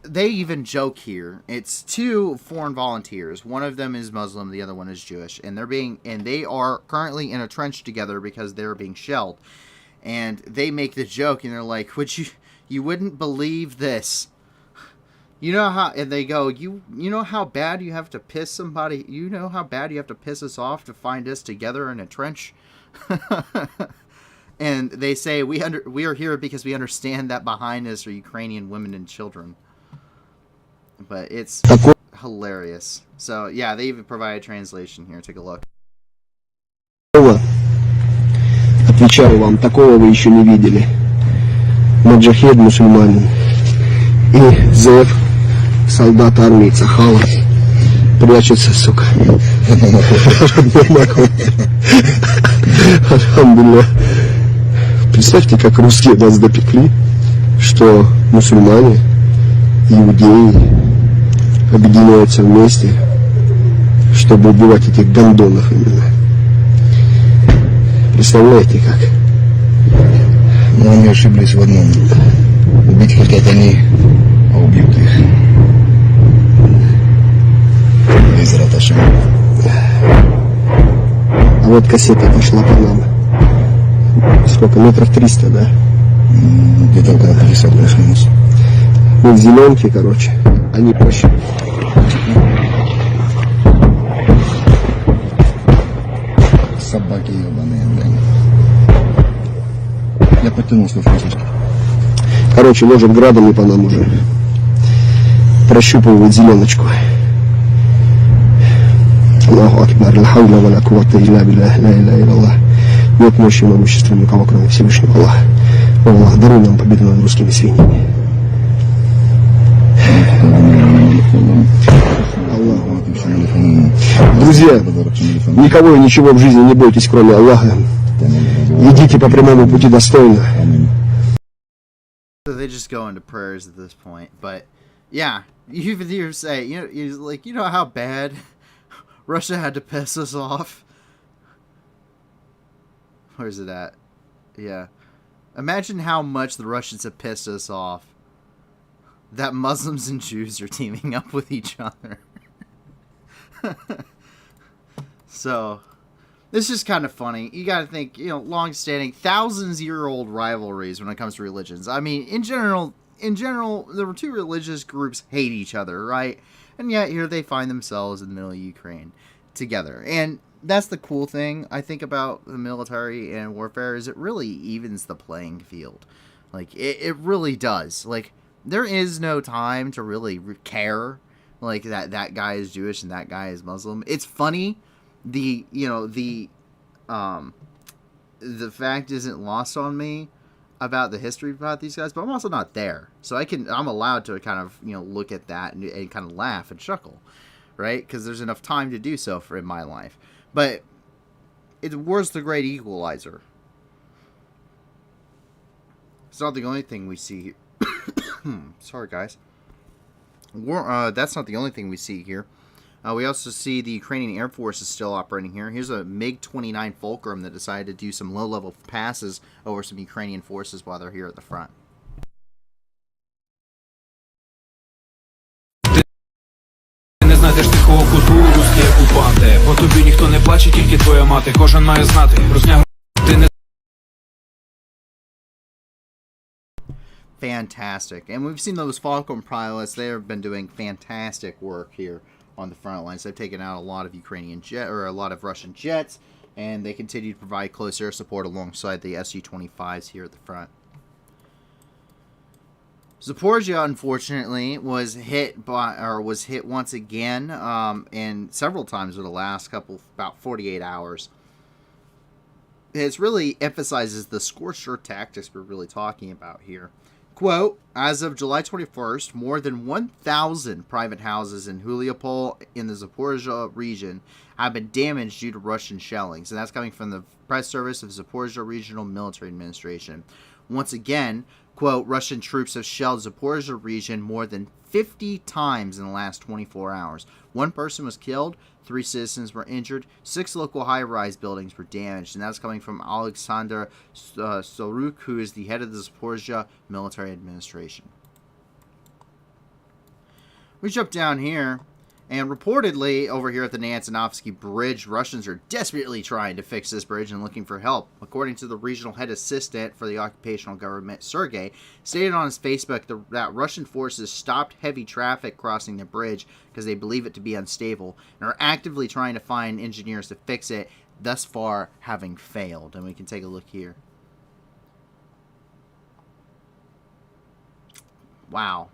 they even joke here. It's two foreign volunteers. One of them is Muslim, the other one is Jewish, and they are currently in a trench together because they're being shelled. And they make the joke, and they're like, you wouldn't believe this. And they go, you know how bad you have to piss somebody, you know how bad you have to piss us off to find us together in a trench? And they say, we are here because we understand that behind us are Ukrainian women and children. But it's hilarious. So, yeah, they even provide a translation here. Take a look. Отвечаю вам, такого вы еще не видели. Маджахед мусульманин и Зев, солдат армии Цахала, прячется, сука. Алхамдулилlah. Представьте, как русские нас допекли, что мусульмане, иудеи, объединяются вместе, чтобы убивать этих гондонов именно. Представляете как? Но они ошиблись в одном. Убить хотят они, а убьют их. Из Раташи. А вот кассета пошла по нам. Сколько? Метров 300, да? Где-то около 50 плюс-минус. Мы в зеленке, короче. Они проще. Собаки ебаные, блин. Я подтянул свой французский. Короче, ложат градами по нам уже. Прощупывают зеленочку. Аллаху акбар, ла хауля ва ла куввата илля биллах, ла иляха илляллах. Нет мощи и могущества ни у кого, кроме Всевышнего Аллаха. О, Аллах, даруй нам победу над русскими свиньями. Друзья, никого и ничего в жизни не бойтесь, кроме Аллаха. Идите по прямому пути достойно. So they just go into prayers at this point. But yeah, you even hear say, you know how bad Russia had to piss us off. Where's it at? Yeah. Imagine how much the Russians have pissed us off that Muslims and Jews are teaming up with each other. So, it's just kind of funny. You got to think, long-standing, thousands-year-old rivalries when it comes to religions. I mean, in general, the two religious groups hate each other, right? And yet here they find themselves in the middle of Ukraine together. And that's the cool thing, I think, about the military and warfare, is it really evens the playing field. Like, it really does. Like, there is no time to really care, like, that guy is Jewish and that guy is Muslim. It's funny. The fact isn't lost on me about the history about these guys, but I'm also not there. So I'm allowed to kind of, look at that and kind of laugh and chuckle, right? Because there's enough time to do so in my life. But war's the great equalizer. It's not the only thing we see here. Sorry, guys. That's not the only thing we see here. We also see the Ukrainian Air Force is still operating here. Here's a MiG-29 Fulcrum that decided to do some low-level passes over some Ukrainian forces while they're here at the front. Не знайдеш тихого куту, русські окупанти. По тобі ніхто не плаче, тільки твоя мати. Кожен має знати. Русня ти не Fantastic. And we've seen those Falcon pilots. They have been doing fantastic work here on the front lines. They've taken out a lot of a lot of Russian jets, and they continue to provide close air support alongside the Su-25s here at the front. Zaporizhia, unfortunately, was hit once again, and several times over the last about 48 hours. It really emphasizes the scorched earth tactics we're really talking about here. Quote, as of July 21st, more than 1,000 private houses in Huliopol in the Zaporizhia region have been damaged due to Russian shelling. So that's coming from the press service of Zaporizhia Regional Military Administration. Once again, quote, Russian troops have shelled Zaporizhia region more than 50 times in the last 24 hours. One person was killed, 3 citizens were injured, 6 local high-rise buildings were damaged, and that's coming from Alexander Soruk, who is the head of the Zaporizhia Military Administration. We jump down here, and reportedly, over here at the Nansinovsky Bridge, Russians are desperately trying to fix this bridge and looking for help. According to the regional head assistant for the occupational government, Sergei, stated on his Facebook that Russian forces stopped heavy traffic crossing the bridge because they believe it to be unstable and are actively trying to find engineers to fix it, thus far having failed. And we can take a look here. Wow.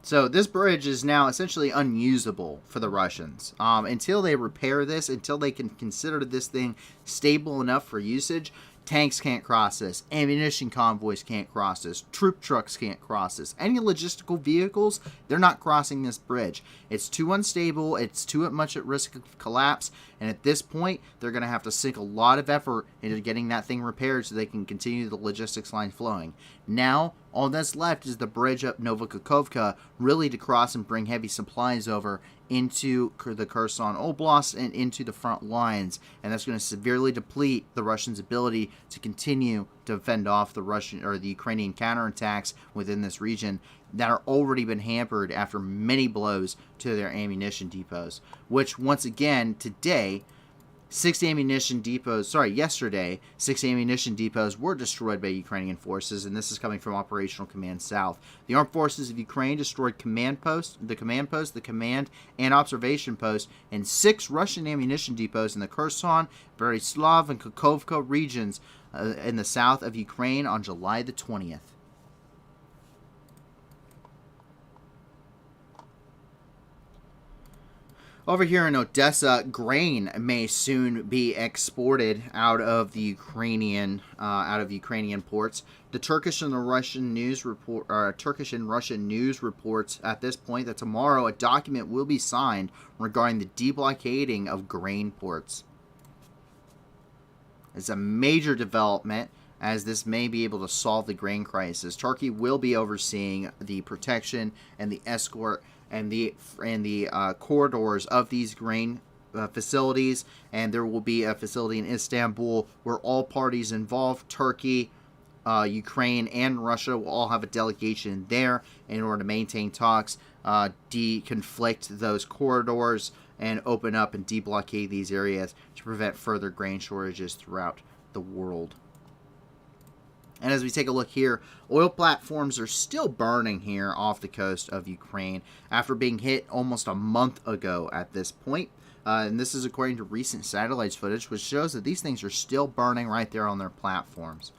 So this bridge is now essentially unusable for the Russians. Until they repair this, until they can consider this thing stable enough for usage, Tanks can't cross this. Ammunition convoys can't cross this. Troop trucks can't cross this. Any logistical vehicles, they're not crossing this bridge. It's too unstable. It's too much at risk of collapse. And at this point, they're going to have to sink a lot of effort into getting that thing repaired so they can continue the logistics line flowing. Now, all that's left is the bridge up Novokakovka, really to cross and bring heavy supplies over into the Kherson Oblast and into the front lines, and that's going to severely deplete the Russians' ability to continue to fend off the Russian or the Ukrainian counterattacks within this region that are already been hampered after many blows to their ammunition depots, which once again today, yesterday, 6 ammunition depots were destroyed by Ukrainian forces, and this is coming from Operational Command South. The Armed Forces of Ukraine destroyed the command and observation post, and 6 Russian ammunition depots in the Kherson, Berislav, and Kakhovka regions in the south of Ukraine on July the 20th. Over here in Odessa, grain may soon be exported out of the Ukrainian ports. The Turkish and Russian news reports at this point that tomorrow a document will be signed regarding the deblockading of grain ports. It's a major development, as this may be able to solve the grain crisis. Turkey will be overseeing the protection and the escort and the corridors of these grain facilities, and there will be a facility in Istanbul where all parties involved, Turkey, Ukraine, and Russia, will all have a delegation there in order to maintain talks, deconflict those corridors, and open up and deblockade these areas to prevent further grain shortages throughout the world. And as we take a look here, oil platforms are still burning here off the coast of Ukraine after being hit almost a month ago at this point. And this is according to recent satellites footage, which shows that these things are still burning right there on their platforms.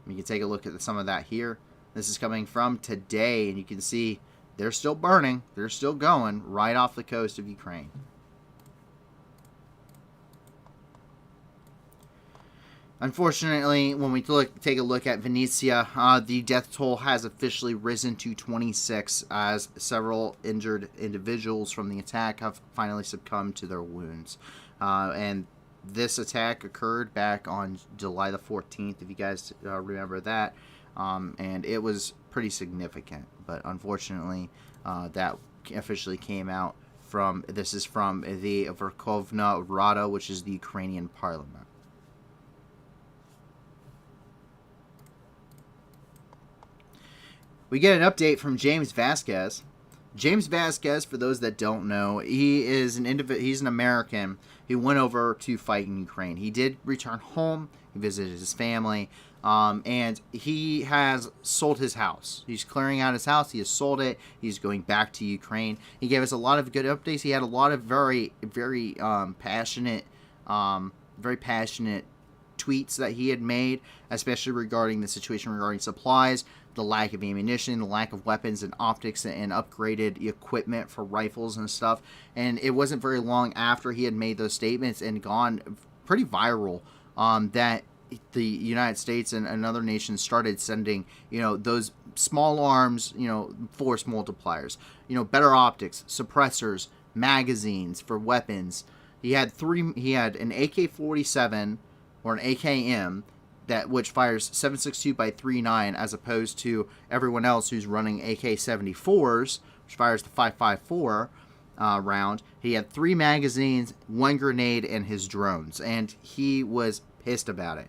We can take a look at some of that here. This is coming from today, and you can see they're still burning. They're still going right off the coast of Ukraine. Unfortunately, when we take a look at Venetia, the death toll has officially risen to 26 as several injured individuals from the attack have finally succumbed to their wounds. And this attack occurred back on July the 14th, if you guys remember that. And it was pretty significant. But unfortunately, that officially came out from, this is from the Verkhovna Rada, which is the Ukrainian parliament. We get an update from James Vasquez. James Vasquez, for those that don't know, he's an American who went over to fight in Ukraine. He did return home. He visited his family, and he has sold his house. He's clearing out his house. He has sold it. He's going back to Ukraine. He gave us a lot of good updates. He had a lot of very passionate tweets that he had made, especially regarding the situation regarding supplies, the lack of ammunition, the lack of weapons and optics and upgraded equipment for rifles and stuff. And it wasn't very long after he had made those statements and gone pretty viral that the United States and other nations started sending, those small arms, force multipliers, better optics, suppressors, magazines for weapons. He had an AK-47 or an AKM which fires 7.62 by 3.9, as opposed to everyone else who's running AK-74s, which fires the 5.54 round. He had 3 magazines, 1 grenade, and his drones, and he was pissed about it.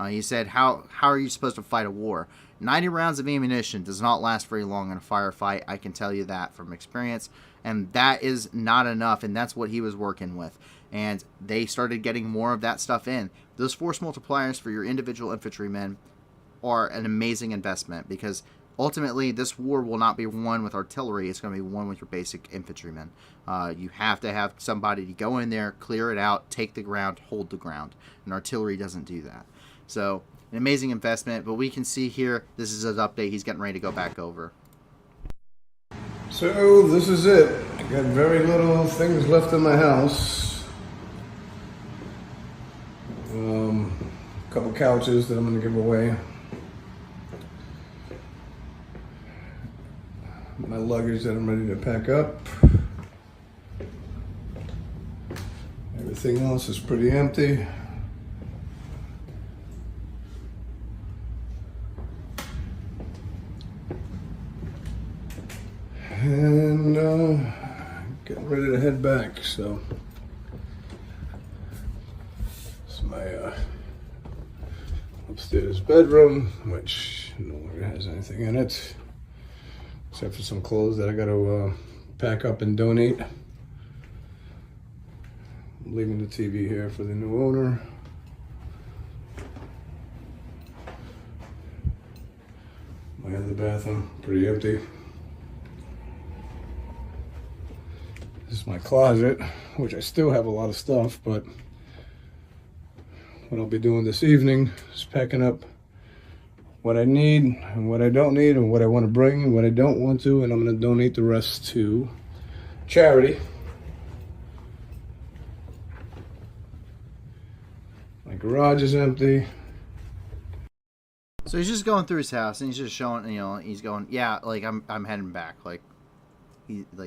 He said, how are you supposed to fight a war? 90 rounds of ammunition does not last very long in a firefight. I can tell you that from experience, and that is not enough, and that's what he was working with. And they started getting more of that stuff in. Those force multipliers for your individual infantrymen are an amazing investment, because ultimately this war will not be won with artillery. It's going to be won with your basic infantrymen. You have to have somebody to go in there, clear it out, take the ground, hold the ground. And artillery doesn't do that. So an amazing investment. But we can see here, this is his update. He's getting ready to go back over. So this is it. I got very little things left in my house. couple couches that I'm gonna give away. My luggage that I'm ready to pack up. Everything else is pretty empty. And getting ready to head back. So it's my upstairs bedroom, which no longer has anything in it except for some clothes that I got to pack up and donate. I'm leaving the TV here for the new owner. My other bathroom, pretty empty. This is my closet, which I still have a lot of stuff, but what I'll be doing this evening is packing up what I need and what I don't need and what I want to bring and what I don't want to, and I'm going to donate the rest to charity. My garage is empty. So he's just going through his house and he's just showing, you know, he's going, yeah, like I'm heading back, like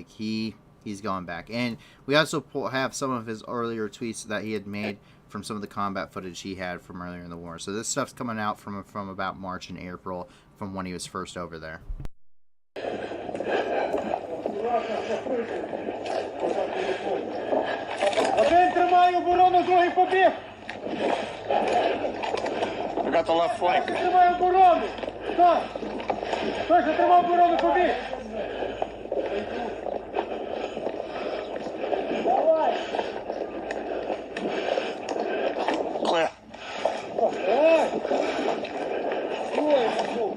he's going back. And we also have some of his earlier tweets that he had made from some of the combat footage he had from earlier in the war. So this stuff's coming out from about March and April, from when he was first over there. Один тримає оборону, другий побіг. I got the left flank. Тримає оборону. Так. Той, що тримав оборону, побіг. Давай. Clear. Давай. Ой, пішов.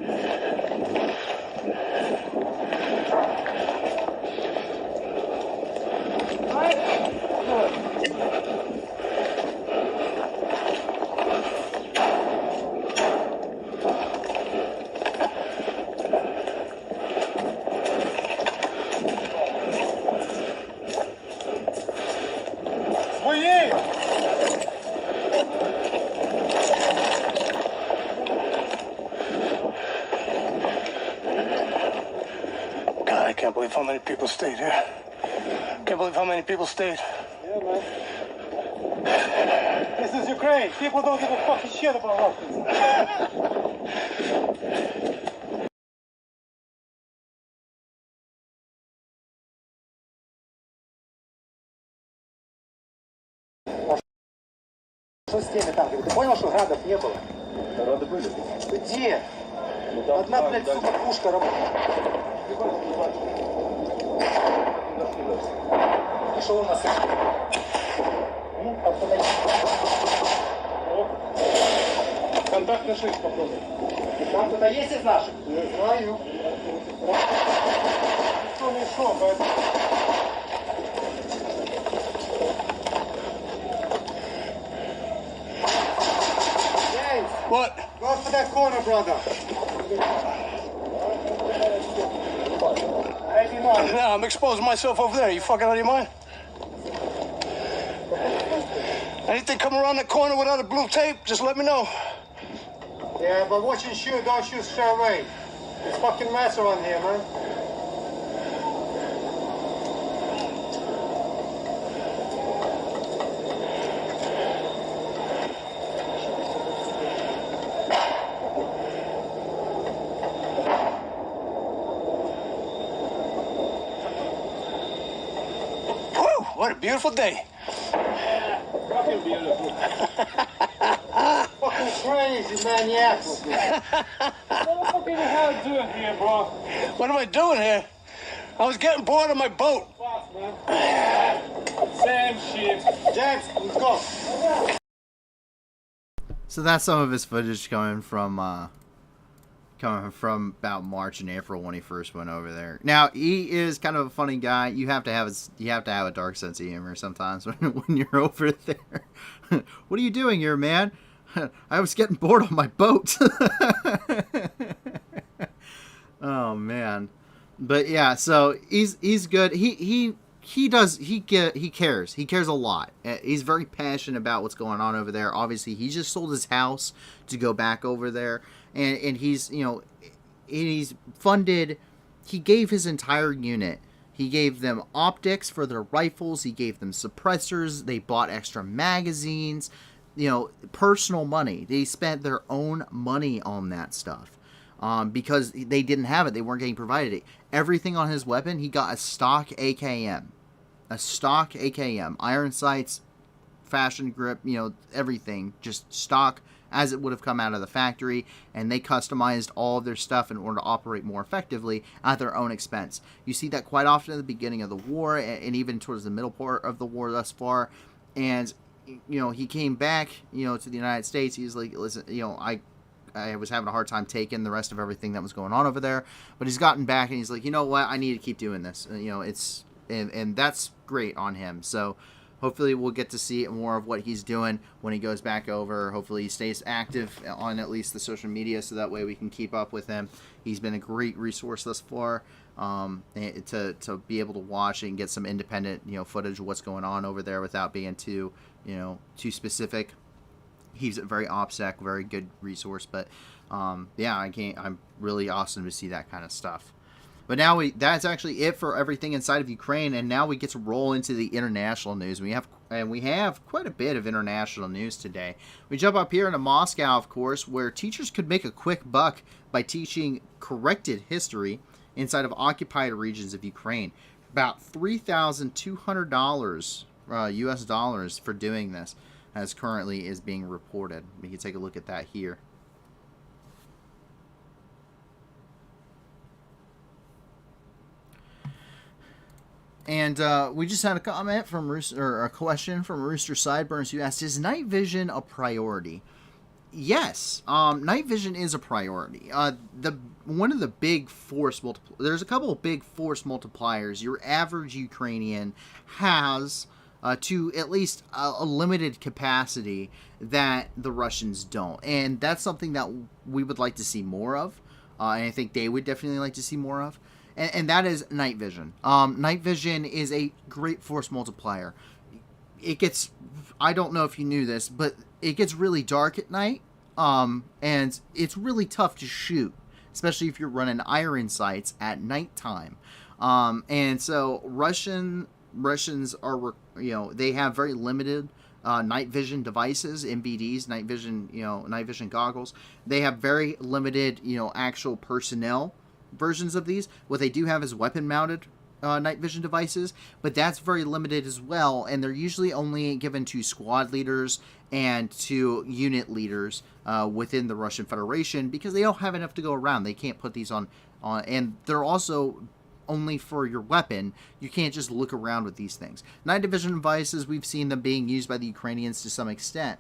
Своєю. God, I can't believe how many people stayed here. Can't believe how many people stayed. Yeah, man. This is Ukraine. People don't give a fucking shit about Russians. Что с теми танками? Ты понял, что градов не было? Грады были. Где? Одна, блядь, сука, пушка работает. И что у нас? Контактный шесть попробуй. Там кто-то есть из наших? Не знаю. Что не шо, поэтому... What? Go for that corner, brother. No, I'm exposing myself over there. You fucking out of your mind? Anything come around the corner without a blue tape, just let me know. Yeah, but watch and shoot. Don't shoot straight away. It's fucking mess around here, man. Whew, what a beautiful day. Fucking beautiful. Fucking crazy maniacs. What the fuck are you hell doing here, bro? What am I doing here? I was getting bored on my boat. Fuck, man. Same shit. James, let's go. So that's some of his footage coming from about March and April when he first went over there. Now he is kind of a funny guy. You have to have a dark sense of humor sometimes when you're over there. What are you doing here, man? I was getting bored on my boat. Oh man, but yeah. So he's good. He he cares a lot. He's very passionate about what's going on over there. Obviously, he just sold his house to go back over there, and he's he's funded. He gave his entire unit. He gave them optics for their rifles. He gave them suppressors. They bought extra magazines. Personal money. They spent their own money on that stuff. Because they didn't have it. They weren't getting provided it. Everything on his weapon, he got a stock AKM. A stock AKM. Iron sights, fashion grip, everything. Just stock as it would have come out of the factory. And they customized all of their stuff in order to operate more effectively at their own expense. You see that quite often at the beginning of the war and even towards the middle part of the war thus far. And, he came back, to the United States. He's like, listen, I was having a hard time taking the rest of everything that was going on over there, but he's gotten back and he's like, you know what, I need to keep doing this. And that's great on him. So hopefully we'll get to see more of what he's doing when he goes back over. Hopefully he stays active on at least the social media, so that way we can keep up with him. He's been a great resource thus far, to be able to watch and get some independent, footage of what's going on over there without being too specific. He's a very OPSEC, very good resource, but I'm really awesome to see that kind of stuff. But now that's actually it for everything inside of Ukraine, and now we get to roll into the international news. We have quite a bit of international news today. We jump up here into Moscow, of course, where teachers could make a quick buck by teaching corrected history inside of occupied regions of Ukraine. About $3,200 US dollars for doing this, as currently is being reported. We can take a look at that here. And we just had a comment from a question from Rooster Sideburns, who asked, "Is night vision a priority?" Yes, night vision is a priority. One of the big force there's a couple of big force multipliers your average Ukrainian has. To at least a limited capacity that the Russians don't. And that's something that we would like to see more of. And I think they would definitely like to see more of. And that is night vision. Night vision is a great force multiplier. I don't know if you knew this, but it gets really dark at night. And it's really tough to shoot, especially if you're running iron sights at nighttime. And so Russians are, they have very limited night vision devices, MBDs, night vision goggles. They have very limited, actual personnel versions of these. What they do have is weapon-mounted night vision devices, but that's very limited as well, and they're usually only given to squad leaders and to unit leaders within the Russian Federation, because they don't have enough to go around. They can't put these on and they're also only for your weapon. You can't just look around with these things. Night vision devices, we've seen them being used by the Ukrainians to some extent.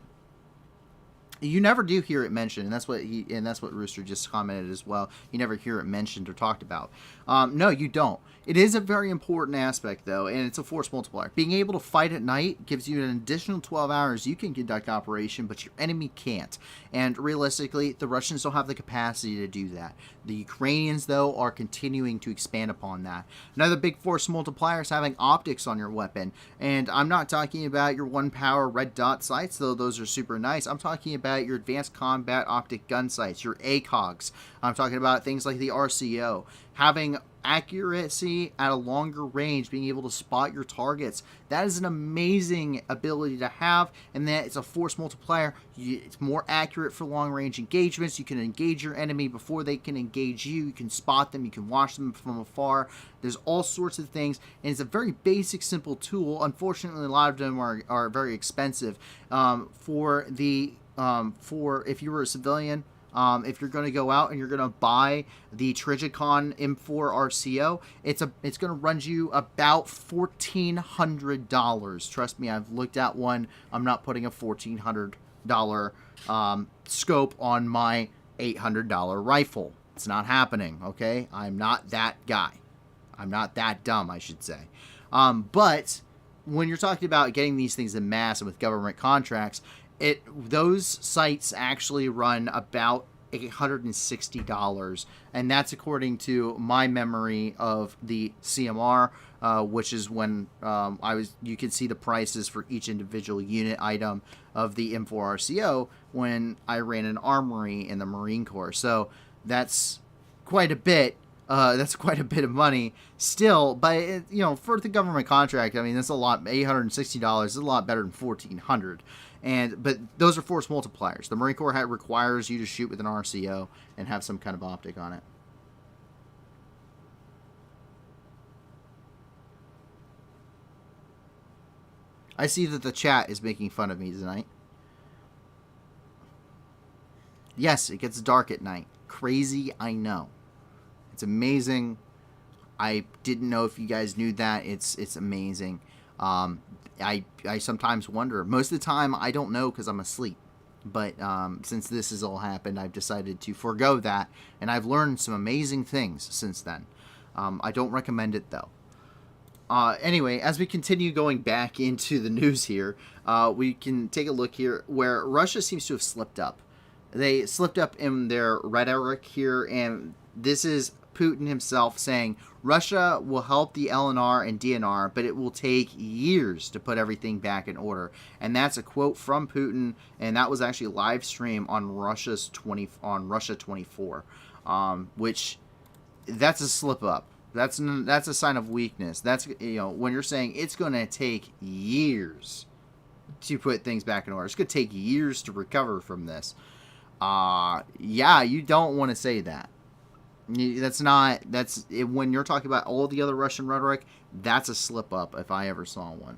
You never do hear it mentioned, and that's what Rooster just commented as well. You never hear it mentioned or talked about. No, you don't. It is a very important aspect, though, and it's a force multiplier. Being able to fight at night gives you an additional 12 hours you can conduct operation, but your enemy can't. And realistically, the Russians don't have the capacity to do that. The Ukrainians, though, are continuing to expand upon that. Another big force multiplier is having optics on your weapon. And I'm not talking about your one-power red dot sights, though those are super nice. I'm talking about your advanced combat optic gun sights, your ACOGs. I'm talking about things like the RCO. Having accuracy at a longer range, being able to spot your targets. That is an amazing ability to have, and that it's a force multiplier. It's more accurate for long range engagements. You can engage your enemy before they can engage you. You can spot them. You can watch them from afar. There's all sorts of things, and it's a very basic, simple tool. Unfortunately, a lot of them are very expensive. For if you were a civilian, if you're going to go out and you're going to buy the Trigicon M4 RCO, it's going to run you about $1,400. Trust me, I've looked at one. I'm not putting a $1,400 scope on my $800 rifle. It's not happening, okay? I'm not that guy. I'm not that dumb, I should say. But when you're talking about getting these things in mass and with government contracts, those sites actually run about $860, and that's according to my memory of the CMR, which is when you could see the prices for each individual unit item of the M4RCO when I ran an armory in the Marine Corps. So that's quite a bit. That's quite a bit of money still, but for the government contract, I mean, that's a lot. $860 is a lot better than $1,400. But those are force multipliers. The Marine Corps requires you to shoot with an RCO and have some kind of optic on it. I see that the chat is making fun of me tonight. Yes, it gets dark at night. Crazy, I know. It's amazing. I didn't know if you guys knew that. It's amazing. I sometimes wonder. Most of the time, I don't know because I'm asleep. But since this has all happened, I've decided to forego that. And I've learned some amazing things since then. I don't recommend it, though. Anyway, as we continue going back into the news here, we can take a look here where Russia seems to have slipped up. They slipped up in their rhetoric here, and this is Putin himself saying Russia will help the LNR and DNR, but it will take years to put everything back in order. And that's a quote from Putin, and that was actually live stream on Russia 24, which that's a slip up. That's a sign of weakness. That's when you're saying it's going to take years to put things back in order. It's going to take years to recover from this. Yeah, you don't want to say that. When you're talking about all the other Russian rhetoric, that's a slip up if I ever saw one.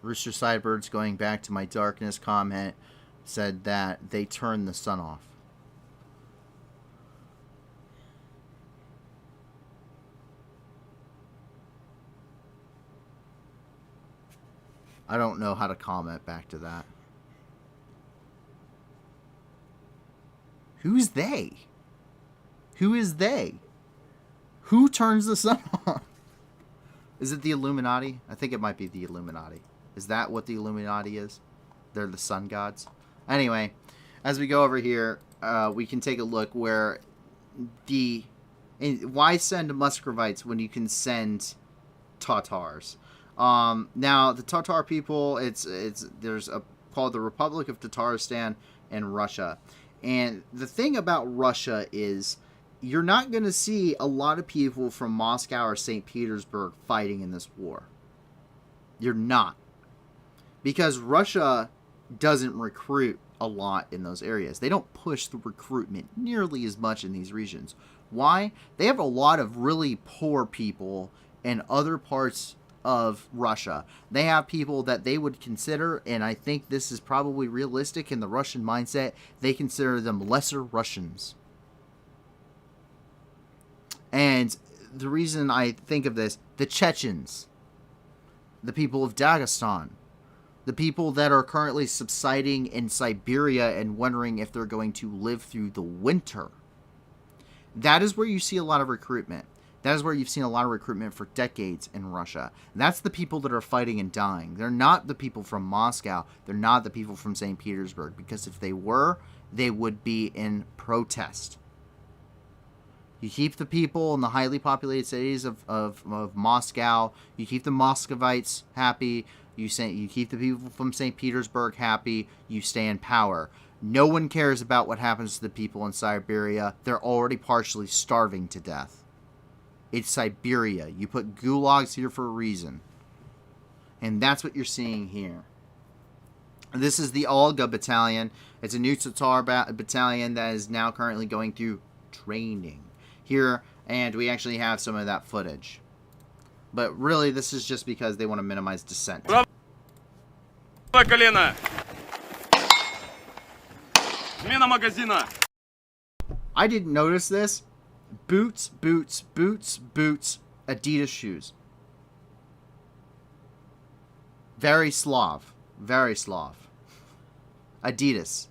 Rooster Sidebirds, going back to my darkness comment, said that they turned the sun off. I don't know how to comment back to that. Who's they? Who is they? Who turns the sun on? Is it the Illuminati? I think it might be the Illuminati. Is that what the Illuminati is? They're the sun gods? Anyway, as we go over here, we can take a look where why send Muscovites when you can send Tatars? Now, the Tatar people, there's called the Republic of Tatarstan and Russia. And the thing about Russia is you're not going to see a lot of people from Moscow or St. Petersburg fighting in this war. You're not. Because Russia doesn't recruit a lot in those areas. They don't push the recruitment nearly as much in these regions. Why? They have a lot of really poor people in other parts of Russia. They have people that they would consider, and I think this is probably realistic in the Russian mindset, they consider them lesser Russians. And the reason I think of this, the Chechens, the people of Dagestan, the people that are currently subsiding in Siberia and wondering if they're going to live through the winter. That is where you see a lot of recruitment. That is where you've seen a lot of recruitment for decades in Russia. That's the people that are fighting and dying. They're not the people from Moscow. They're not the people from St. Petersburg. Because if they were, they would be in protest. You keep the people in the highly populated cities of Moscow. You keep the Muscovites happy. You keep the people from St. Petersburg happy. You stay in power. No one cares about what happens to the people in Siberia. They're already partially starving to death. It's Siberia. You put gulags here for a reason. And that's what you're seeing here. This is the Olga Battalion. It's a new Tatar battalion that is now currently going through training here. And we actually have some of that footage. But really, this is just because they want to minimize dissent. I didn't notice this. Boots, boots, boots, boots, Adidas shoes. Very Slav. Very Slav. Adidas.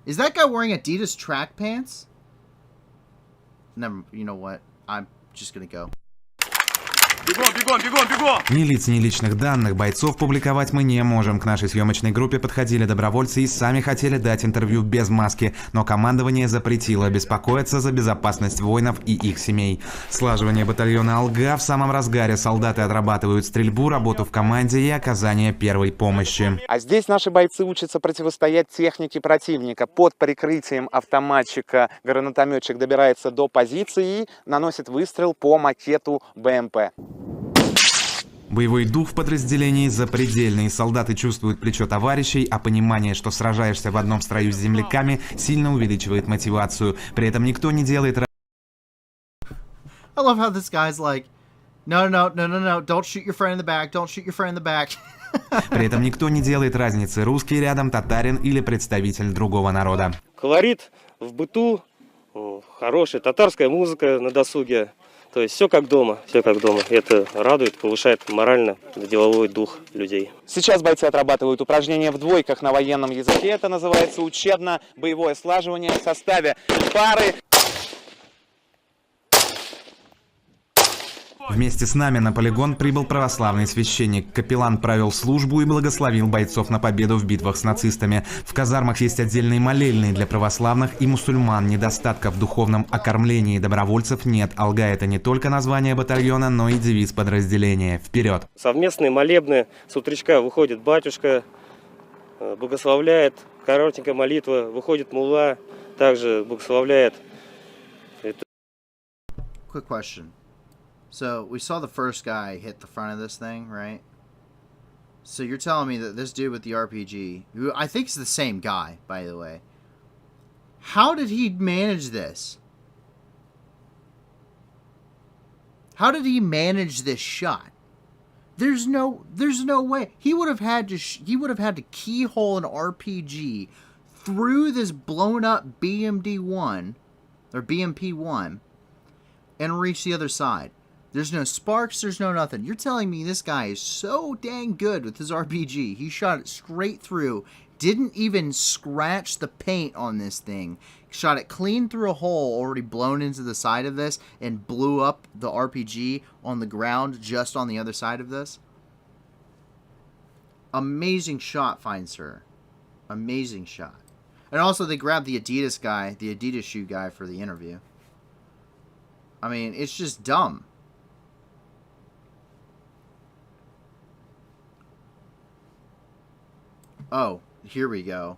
Is that guy wearing Adidas track pants? Never, you know what? I'm just gonna go. Ни лиц, ни личных данных бойцов публиковать мы не можем. К нашей съемочной группе подходили добровольцы и сами хотели дать интервью без маски, но командование запретило беспокоиться за безопасность воинов и их семей. Слаживание батальона «Алга» в самом разгаре. Солдаты отрабатывают стрельбу, работу в команде и оказание первой помощи. А здесь наши бойцы учатся противостоять технике противника. Под прикрытием автоматчика гранатометчик добирается до позиции и наносит выстрел по макету БМП. Боевой дух в подразделении запредельный. Солдаты чувствуют плечо товарищей, а понимание, что сражаешься в одном строю с земляками, сильно увеличивает мотивацию. При этом никто не делает... I love how this guy's like, no, don't shoot your friend in the back, don't shoot your friend in the back. При этом никто не делает разницы, русский рядом, татарин или представитель другого народа. Колорит в быту, хорошая татарская музыка на досуге. То есть все как дома, все как дома. Это радует, повышает морально-деловой дух людей. Сейчас бойцы отрабатывают упражнения в двойках на военном языке. Это называется учебно-боевое слаживание в составе пары. Вместе с нами на полигон прибыл православный священник. Капеллан провел службу и благословил бойцов на победу в битвах с нацистами. В казармах есть отдельные молельные для православных и мусульман. Недостатка в духовном окормлении добровольцев нет. «Алга» — это не только название батальона, но и девиз подразделения. Вперед! Совместные молебны. С утречка выходит батюшка, благословляет. Коротенькая молитва. Выходит мулла, также благословляет. Quick question. So we saw the first guy hit the front of this thing, right? So you're telling me that this dude with the RPG, who I think is the same guy, by the way, how did he manage this? How did he manage this shot? There's no way. He would have had to keyhole an RPG through this blown up BMD1 or BMP1 and reach the other side. There's no sparks, there's no nothing. You're telling me this guy is so dang good with his RPG. He shot it straight through, didn't even scratch the paint on this thing. Shot it clean through a hole already blown into the side of this and blew up the RPG on the ground just on the other side of this. Amazing shot, fine sir. Amazing shot. And also they grabbed the Adidas guy, the Adidas shoe guy for the interview. I mean, it's just dumb. Oh, here we go.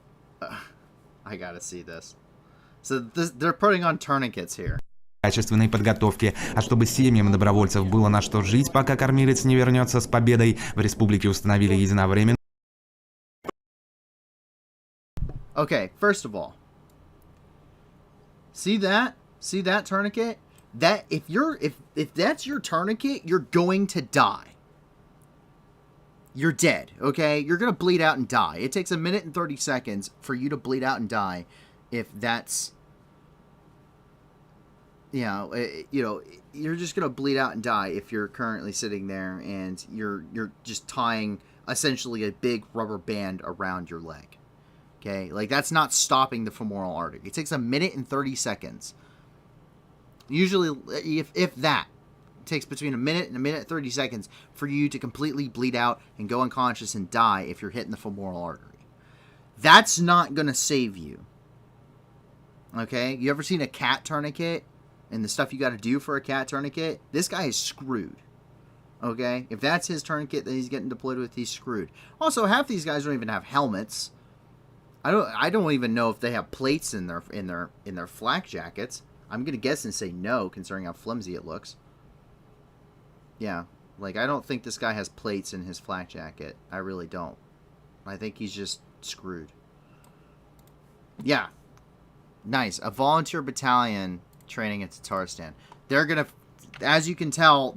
I gotta see this. So they're putting on tourniquets here. Качественной подготовки. А чтобы семьям добровольцев было на что жить, пока кормилец не вернется с победой, в республике установили единовременно. Okay, first of all, see that tourniquet? That if that's your tourniquet, you're going to die. You're dead, okay? You're going to bleed out and die. It takes 1 minute and 30 seconds for you to bleed out and die if that's, you're just going to bleed out and die if you're currently sitting there and you're just tying essentially a big rubber band around your leg. Okay? Like, that's not stopping the femoral artery. It takes 1 minute and 30 seconds. Usually, if that. It takes between 1 minute and 1 minute 30 seconds for you to completely bleed out and go unconscious and die if you're hitting the femoral artery. That's not going to save you. Okay? You ever seen a cat tourniquet and the stuff you got to do for a cat tourniquet? This guy is screwed. Okay? If that's his tourniquet that he's getting deployed with, he's screwed. Also, half these guys don't even have helmets. I don't even know if they have plates in their flak jackets. I'm going to guess and say no, considering how flimsy it looks. Yeah, like, I don't think this guy has plates in his flak jacket. I really don't. I think he's just screwed. Yeah. Nice. A volunteer battalion training at Tatarstan. They're gonna, as you can tell,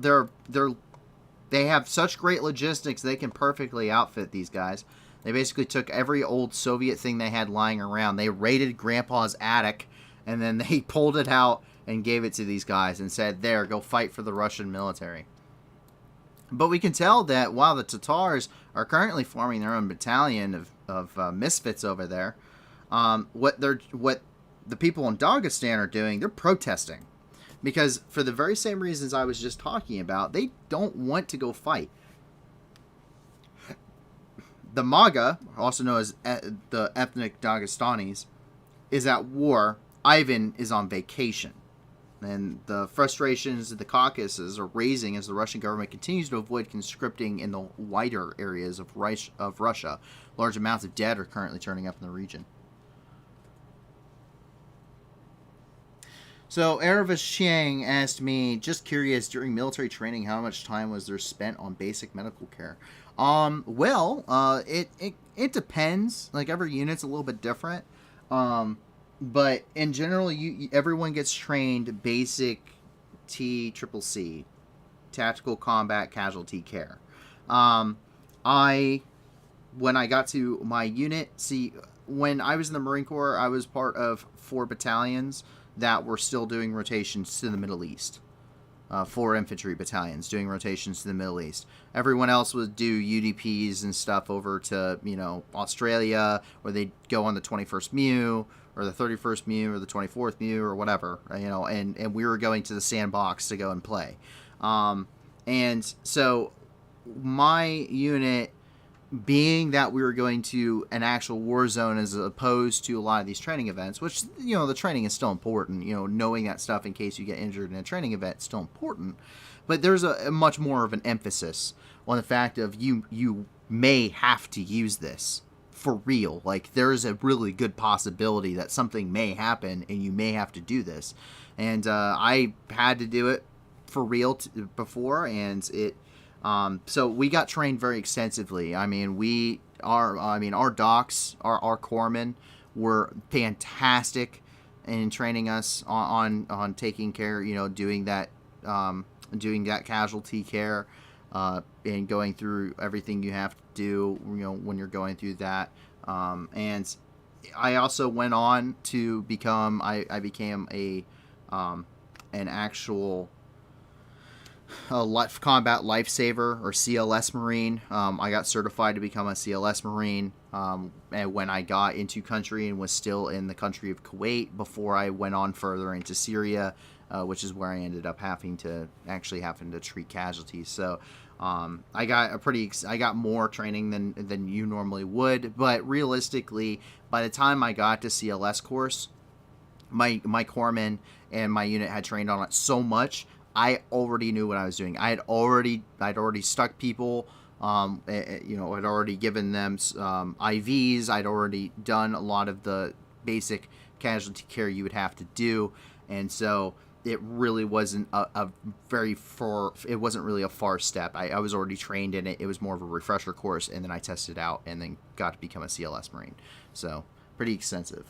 they have such great logistics, they can perfectly outfit these guys. They basically took every old Soviet thing they had lying around. They raided Grandpa's attic, and then they pulled it out and gave it to these guys and said, there, go fight for the Russian military. But we can tell that while the Tatars are currently forming their own battalion of misfits over there, what the people in Dagestan are doing, they're protesting. Because for the very same reasons I was just talking about, they don't want to go fight. The MAGA, also known as the ethnic Dagestanis, is at war. Ivan is on vacation. And the frustrations of the Caucasus are raising as the Russian government continues to avoid conscripting in the wider areas of Russia. Large amounts of dead are currently turning up in the region. So, Erevis Chiang asked me, just curious, during military training, how much time was there spent on basic medical care? It depends. Like, every unit's a little bit different. But in general, everyone gets trained basic TCCC, Tactical Combat Casualty Care. When I got to my unit, when I was in the Marine Corps, I was part of 4 battalions that were still doing rotations to the Middle East. 4 infantry battalions doing rotations to the Middle East. Everyone else would do UDPs and stuff over to, Australia, where they'd go on the 21st MEU, or the 31st MEU, or the 24th MEU, or whatever, and we were going to the sandbox to go and play. And so my unit, being that we were going to an actual war zone as opposed to a lot of these training events, which, the training is still important, knowing that stuff in case you get injured in a training event is still important, but there's a much more of an emphasis on the fact of you may have to use this for real. Like, there's a really good possibility that something may happen and you may have to do this. And I had to do it for real before, and so we got trained very extensively. Our docs, our corpsmen were fantastic in training us on taking care, doing that casualty care, and going through everything you have to do, when you're going through that. And I also went on to become, I became an actual combat lifesaver, or CLS Marine. I got certified to become a CLS Marine and when I got into country and was still in the country of Kuwait before I went on further into Syria, which is where I ended up having to treat casualties. So I got more training than you normally would, but realistically, by the time I got to CLS course, my corpsmen and my unit had trained on it so much, I already knew what I was doing. I'd already stuck people. I'd already given them IVs. I'd already done a lot of the basic casualty care you would have to do, and so it really wasn't it wasn't really a far step. I was already trained in it. It was more of a refresher course, and then I tested out and then got to become a CLS Marine. So pretty extensive.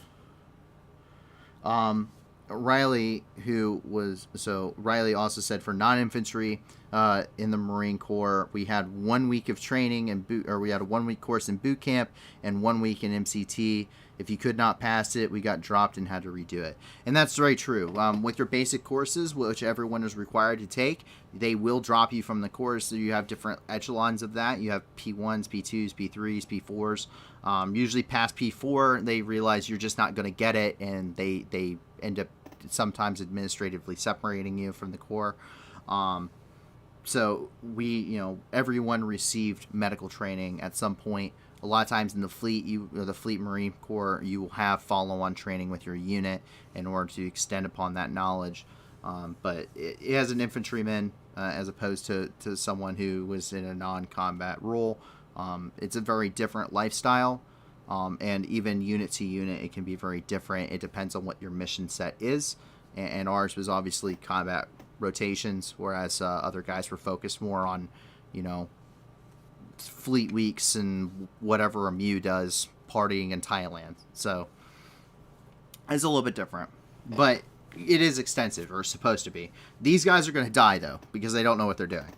Riley also said for non-infantry in the Marine Corps, we had 1 week of training we had a 1 week course in boot camp and 1 week in MCT. If you could not pass it, we got dropped and had to redo it. And that's very true. With your basic courses, which everyone is required to take, they will drop you from the course. So you have different echelons of that. You have P1s, P2s, P3s, P4s. Usually past P4, they realize you're just not going to get it, and they end up sometimes administratively separating you from the Corps. So everyone received medical training at some point. A lot of times in the fleet, the Fleet Marine Corps, you will have follow-on training with your unit in order to extend upon that knowledge. But as an infantryman, as opposed to someone who was in a non-combat role, it's a very different lifestyle. And even unit to unit, it can be very different. It depends on what your mission set is. And ours was obviously combat rotations, whereas other guys were focused more on, fleet weeks and whatever a MEU does, partying in Thailand. So it's a little bit different, but it is extensive, or supposed to be. These guys are going to die though, because they don't know what they're doing.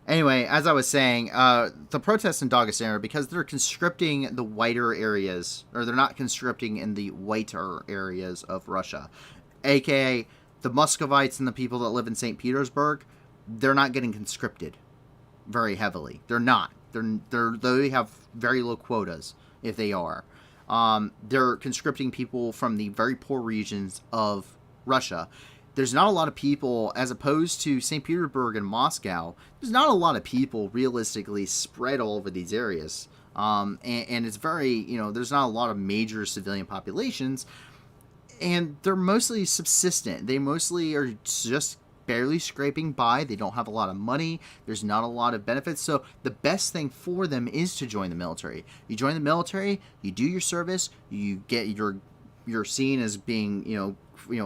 Anyway, as I was saying, the protests in Dagestan, because they're conscripting the whiter areas, or they're not conscripting in the whiter areas of Russia, aka the Muscovites and the people that live in St. Petersburg, they're not getting conscripted very heavily. They're not. They have very low quotas, if they are. They're conscripting people from the very poor regions of Russia, there's not a lot of people, as opposed to St. Petersburg and Moscow, there's not a lot of people realistically spread all over these areas. And it's very, there's not a lot of major civilian populations, and they're mostly subsistent. They mostly are just barely scraping by. They don't have a lot of money. There's not a lot of benefits. So the best thing for them is to join the military. You join the military, you do your service, you get you're seen as being,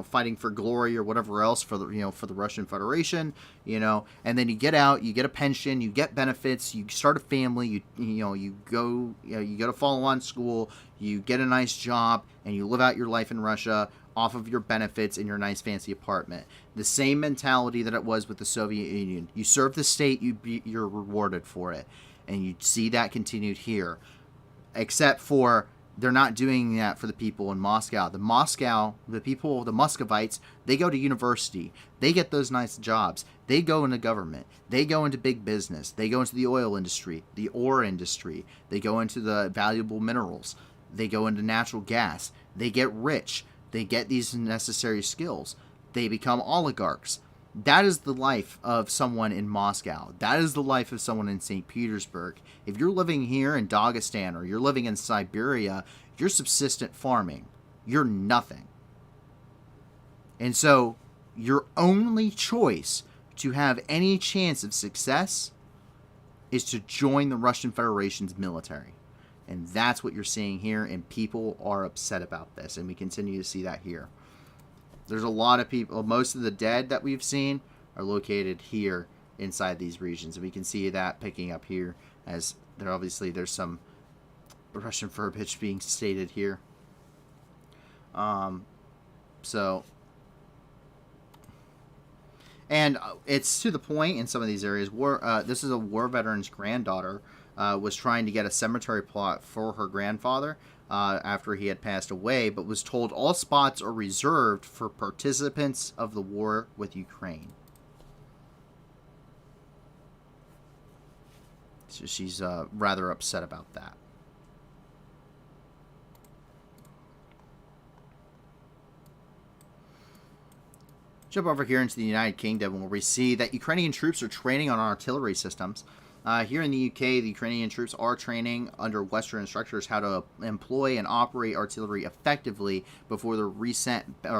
fighting for glory or whatever else for the, for the Russian Federation, and then you get out, you get a pension, you get benefits, you start a family, you go to follow on school, you get a nice job, and you live out your life in Russia off of your benefits in your nice fancy apartment. The same mentality that it was with the Soviet Union. You serve the state, you're rewarded for it. And you see that continued here. Except for they're not doing that for the people in Moscow. The people, the Muscovites, they go to university. They get those nice jobs. They go into government. They go into big business. They go into the oil industry, the ore industry. They go into the valuable minerals. They go into natural gas. They get rich. They get these necessary skills. They become oligarchs. That is the life of someone in Moscow. That is the life of someone in St. Petersburg. If you're living here in Dagestan or you're living in Siberia, you're subsistent farming. You're nothing. And so your only choice to have any chance of success is to join the Russian Federation's military. And that's what you're seeing here, and people are upset about this, and we continue to see that here. There's a lot of people, most of the dead that we've seen are located here inside these regions, and we can see that picking up here, as there's some Russian verbiage being stated here. And it's to the point in some of these areas where this is a war veteran's granddaughter was trying to get a cemetery plot for her grandfather after he had passed away, but was told all spots are reserved for participants of the war with Ukraine. So she's rather upset about that. Jump over here into the United Kingdom, where we see that Ukrainian troops are training on artillery systems. Here in the UK, the Ukrainian troops are training under Western instructors how to employ and operate artillery effectively before they're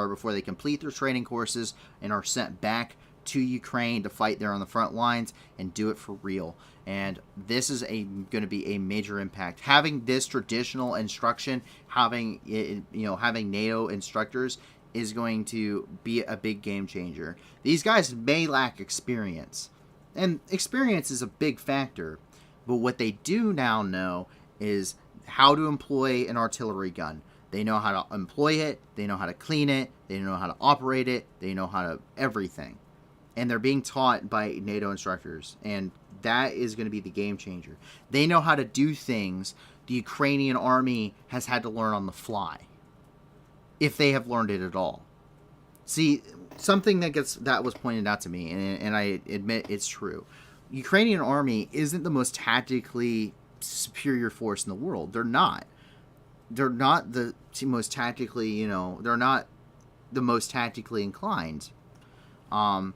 before they complete their training courses and are sent back to Ukraine to fight there on the front lines and do it for real. And this is going to be a major impact. Having this traditional instruction, having NATO instructors, is going to be a big game changer. These guys may lack experience, and experience is a big factor, but what they do now know is how to employ an artillery gun. They know how to employ it, they know how to clean it, they know how to operate it, they know how to everything. And they're being taught by NATO instructors, and that is going to be the game changer. They know how to do things the Ukrainian army has had to learn on the fly, if they have learned it at all. See, something that was pointed out to me, and I admit it's true. Ukrainian army isn't the most tactically superior force in the world. They're not. They're not the most tactically, they're not the most tactically inclined. But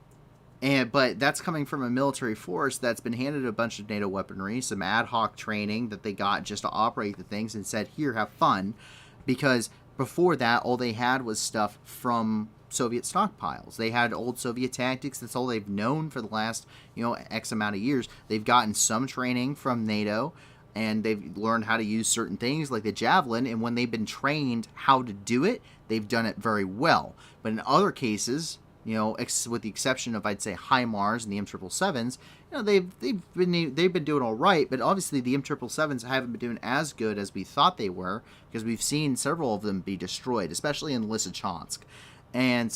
that's coming from a military force that's been handed a bunch of NATO weaponry, some ad hoc training that they got just to operate the things, and said, here, have fun. Because before that, all they had was stuff from Soviet stockpiles. They had old Soviet tactics. That's all they've known for the last, X amount of years. They've gotten some training from NATO, and they've learned how to use certain things like the Javelin, and when they've been trained how to do it, they've done it very well. But in other cases, with the exception of, I'd say, HIMARS and the M777s, they've been doing all right, but obviously the M777s haven't been doing as good as we thought they were, because we've seen several of them be destroyed, especially in Lysychansk. And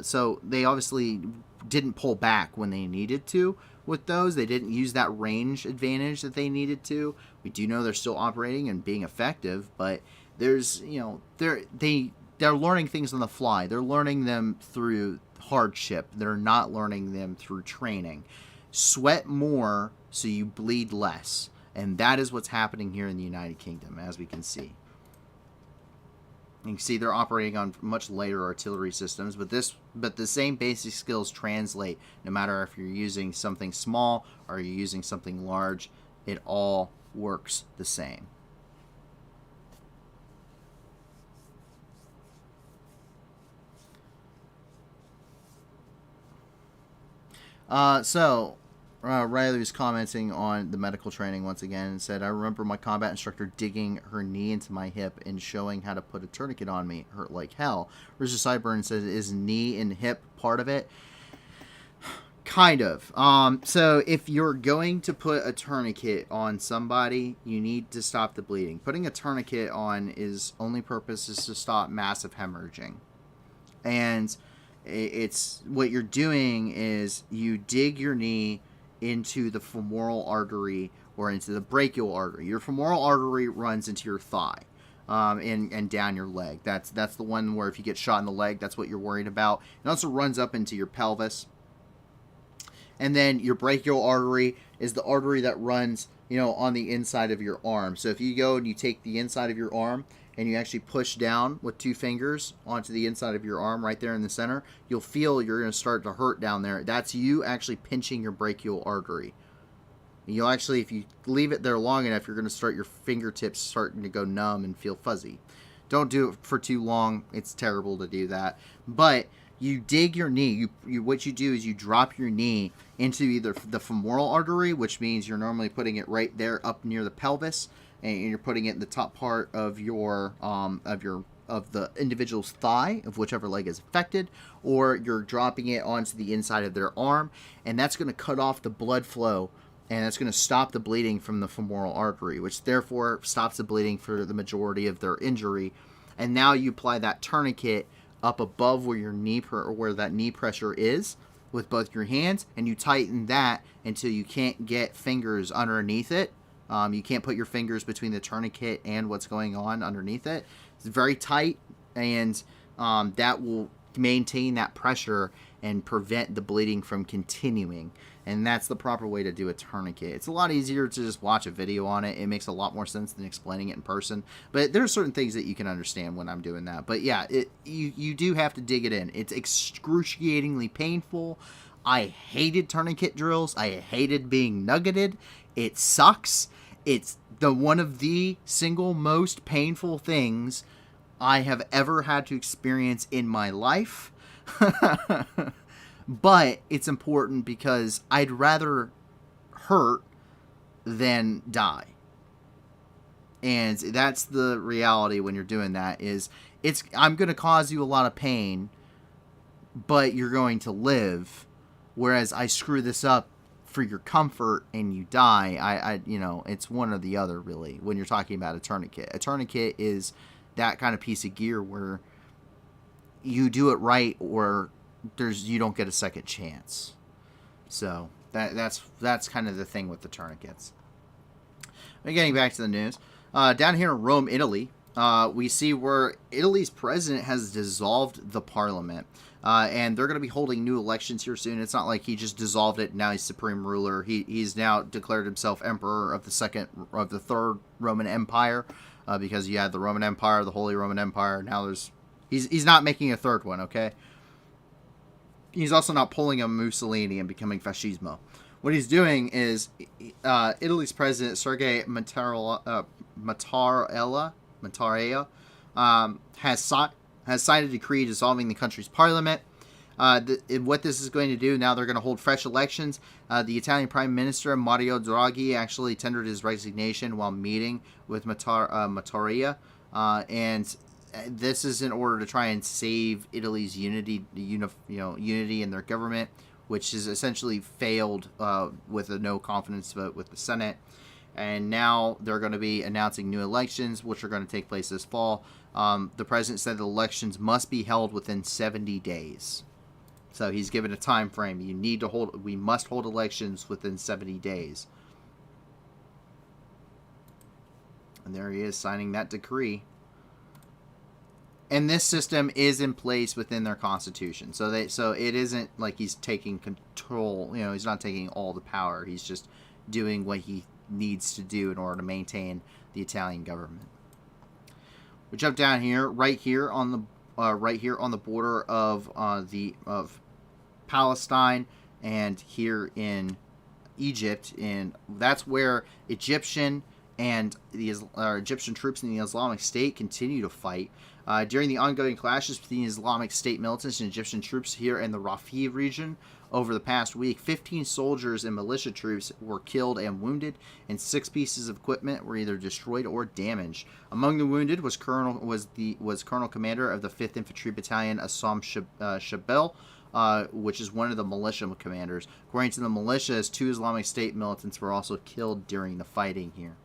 so they obviously didn't pull back when they needed to with those. They didn't use that range advantage that they needed to. We do know they're still operating and being effective, but there's, they're learning things on the fly. They're learning them through hardship. They're not learning them through training. Sweat more so you bleed less. And that is what's happening here in the United Kingdom, as we can see. You can see they're operating on much lighter artillery systems, but the same basic skills translate no matter if you're using something small or you're using something large. It all works the same. Riley was commenting on the medical training once again and said, I remember my combat instructor digging her knee into my hip and showing how to put a tourniquet on me. Hurt like hell. Richard Sideburn says, is knee and hip part of it? Kind of. So if you're going to put a tourniquet on somebody, you need to stop the bleeding. Putting a tourniquet on is only purpose is to stop massive hemorrhaging. And it's what you're doing is you dig your knee into the femoral artery or into the brachial artery. Your femoral artery runs into your thigh and down your leg. That's the one where if you get shot in the leg, that's what you're worried about. It also runs up into your pelvis. And then your brachial artery is the artery that runs, on the inside of your arm. So if you go and you take the inside of your arm and you actually push down with 2 fingers onto the inside of your arm right there in the center, you'll feel you're going to start to hurt down there. That's you actually pinching your brachial artery. You'll actually, if you leave it there long enough, you're going to start your fingertips starting to go numb and feel fuzzy. Don't do it for too long. It's terrible to do that. But you dig your knee. What you do is you drop your knee into either the femoral artery, which means you're normally putting it right there up near the pelvis, and you're putting it in the top part of of the individual's thigh, of whichever leg is affected, or you're dropping it onto the inside of their arm, and that's going to cut off the blood flow, and that's going to stop the bleeding from the femoral artery, which therefore stops the bleeding for the majority of their injury. And now you apply that tourniquet up above where your where that knee pressure is with both your hands, and you tighten that until you can't get fingers underneath it. You can't put your fingers between the tourniquet and what's going on underneath it. It's very tight, and that will maintain that pressure and prevent the bleeding from continuing. And that's the proper way to do a tourniquet. It's a lot easier to just watch a video on it. It makes a lot more sense than explaining it in person. But there are certain things that you can understand when I'm doing that. But yeah, you do have to dig it in. It's excruciatingly painful. I hated tourniquet drills. I hated being nuggeted. It sucks. It's one of the single most painful things I have ever had to experience in my life. But it's important because I'd rather hurt than die. And that's the reality when you're doing that is I'm going to cause you a lot of pain, but you're going to live. Whereas I screw this up for your comfort and you die. It's one or the other really when you're talking about a tourniquet. A tourniquet is that kind of piece of gear where you do it right or you don't get a second chance. So that's kind of the thing with the tourniquets. But getting back to the news, down here in Rome, Italy, we see where Italy's president has dissolved the parliament. And they're going to be holding new elections here soon. It's not like he just dissolved it and now he's supreme ruler. He's now declared himself emperor of the third Roman Empire, because you had the Roman Empire, the Holy Roman Empire. Now he's not making a third one, okay? He's also not pulling a Mussolini and becoming fascismo. What he's doing is Italy's president, Sergei Mattarella, has signed a decree dissolving the country's parliament. What this is going to do, now they're going to hold fresh elections. The Italian Prime Minister, Mario Draghi, actually tendered his resignation while meeting with Mattarella. And this is in order to try and save Italy's unity in their government, which has essentially failed with a no confidence vote with the Senate. And now they're going to be announcing new elections, which are going to take place this fall. The president said the elections must be held within 70 days. So he's given a time frame. We must hold elections within 70 days. And there he is signing that decree. And this system is in place within their constitution. So it isn't like he's taking control. He's not taking all the power. He's just doing what he needs to do in order to maintain the Italian government. We jump down here, right here on the border of Palestine and here in Egypt, and that's where Egyptian troops in the Islamic State continue to fight. During the ongoing clashes between Islamic State militants and Egyptian troops here in the Rafah region over the past week, 15 soldiers and militia troops were killed and wounded, and 6 pieces of equipment were either destroyed or damaged. Among the wounded was Colonel Commander of the 5th Infantry Battalion, Assam Shabel, which is one of the militia commanders. According to the militias, 2 Islamic State militants were also killed during the fighting here.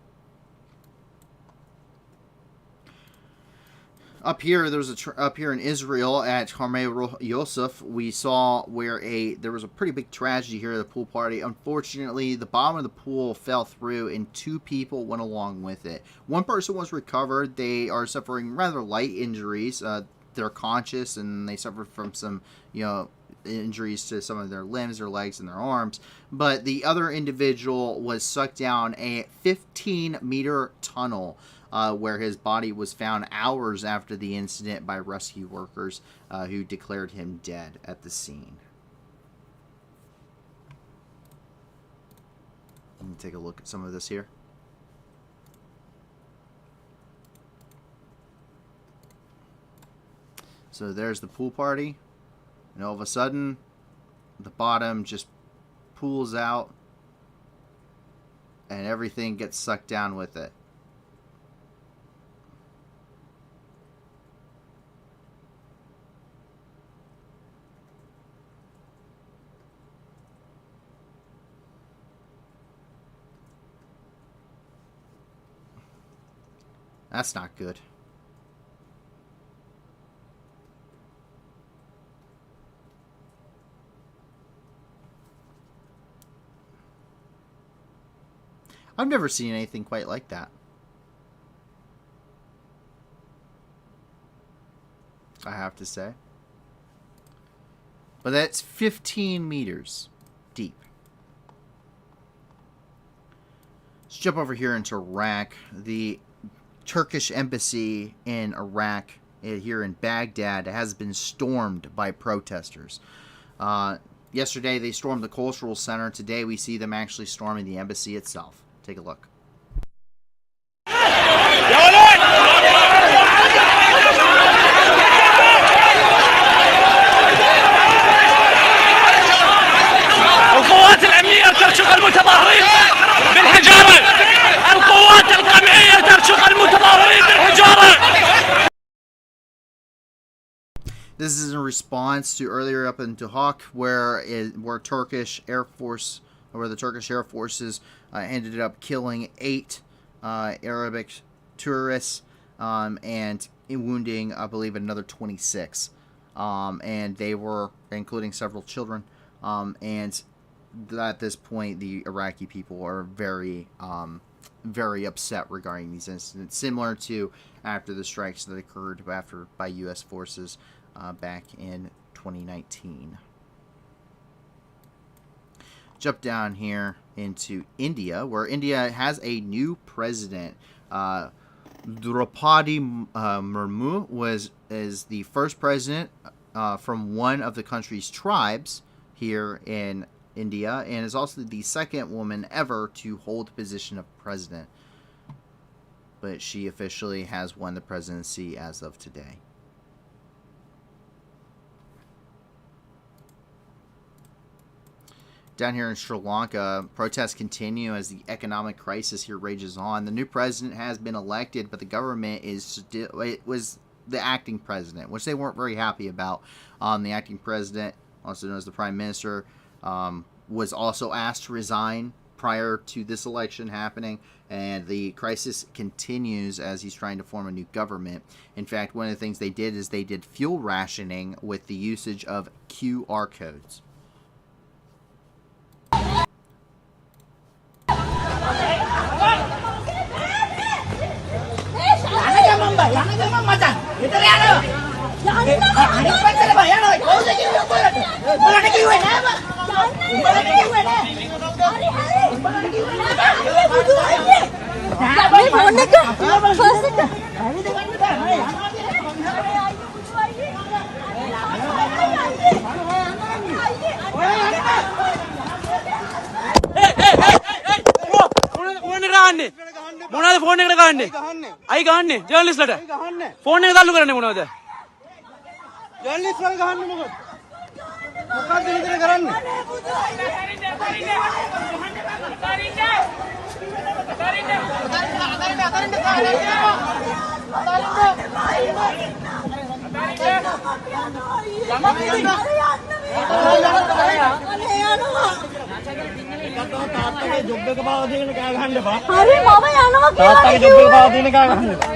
Up here, up here in Israel at Harmei Yosef, we saw where there was a pretty big tragedy here at the pool party. Unfortunately, the bottom of the pool fell through and 2 people went along with it. 1 person was recovered. They are suffering rather light injuries. They're conscious and they suffered from some, injuries to some of their limbs, their legs, and their arms. But the other individual was sucked down a 15-meter tunnel, where his body was found hours after the incident by rescue workers who declared him dead at the scene. Let me take a look at some of this here. So there's the pool party, and all of a sudden, the bottom just pools out, and everything gets sucked down with it. That's not good. I've never seen anything quite like that. I have to say. But that's 15 meters deep. Let's jump over here into Iraq. The Turkish embassy in Iraq, here in Baghdad, has been stormed by protesters. Yesterday they stormed the cultural center. Today we see them actually storming the embassy itself. Take a look. القوات الأمنية ترشق المتظاهرين بالحجارة. القوات القمعية ترشق المتظاهرين بالحجارة. This is in response to earlier up in Duhok, where the Turkish Air Forces ended up killing 8 Arabic tourists and wounding, I believe, another 26. And they were including several children. And at this point, the Iraqi people are very, very upset regarding these incidents, similar to after the strikes that occurred by U.S. forces back in 2019. Jump down here into India, where India has a new president. Draupadi Murmu is the first president from one of the country's tribes here in India, and is also the second woman ever to hold the position of president. But she officially has won the presidency as of today. Down here in Sri Lanka, protests continue as the economic crisis here rages on. The new president has been elected, but the government was the acting president, which they weren't very happy about. The acting president, also known as the prime minister, was also asked to resign prior to this election happening, and the crisis continues as he's trying to form a new government. In fact, one of the things they did is they did fuel rationing with the usage of QR codes. ගහන්නේ අයි ගහන්නේ ජර්නලිස්ට්ලට phone එක තල්ලු කරන්නේ මොනවද ජර්නලිස්ට්ලා ගහන්නේ මොකද? මොකක්ද විතර කරන්නේ? තාත්තගේ ජොබ් එක පාවා දෙන්න කෑ ගහන්න එපා. හරි මම යනවා කියලා තාත්තගේ ජොබ් එක පාවා දෙන්න කෑ ගහන්න එපා.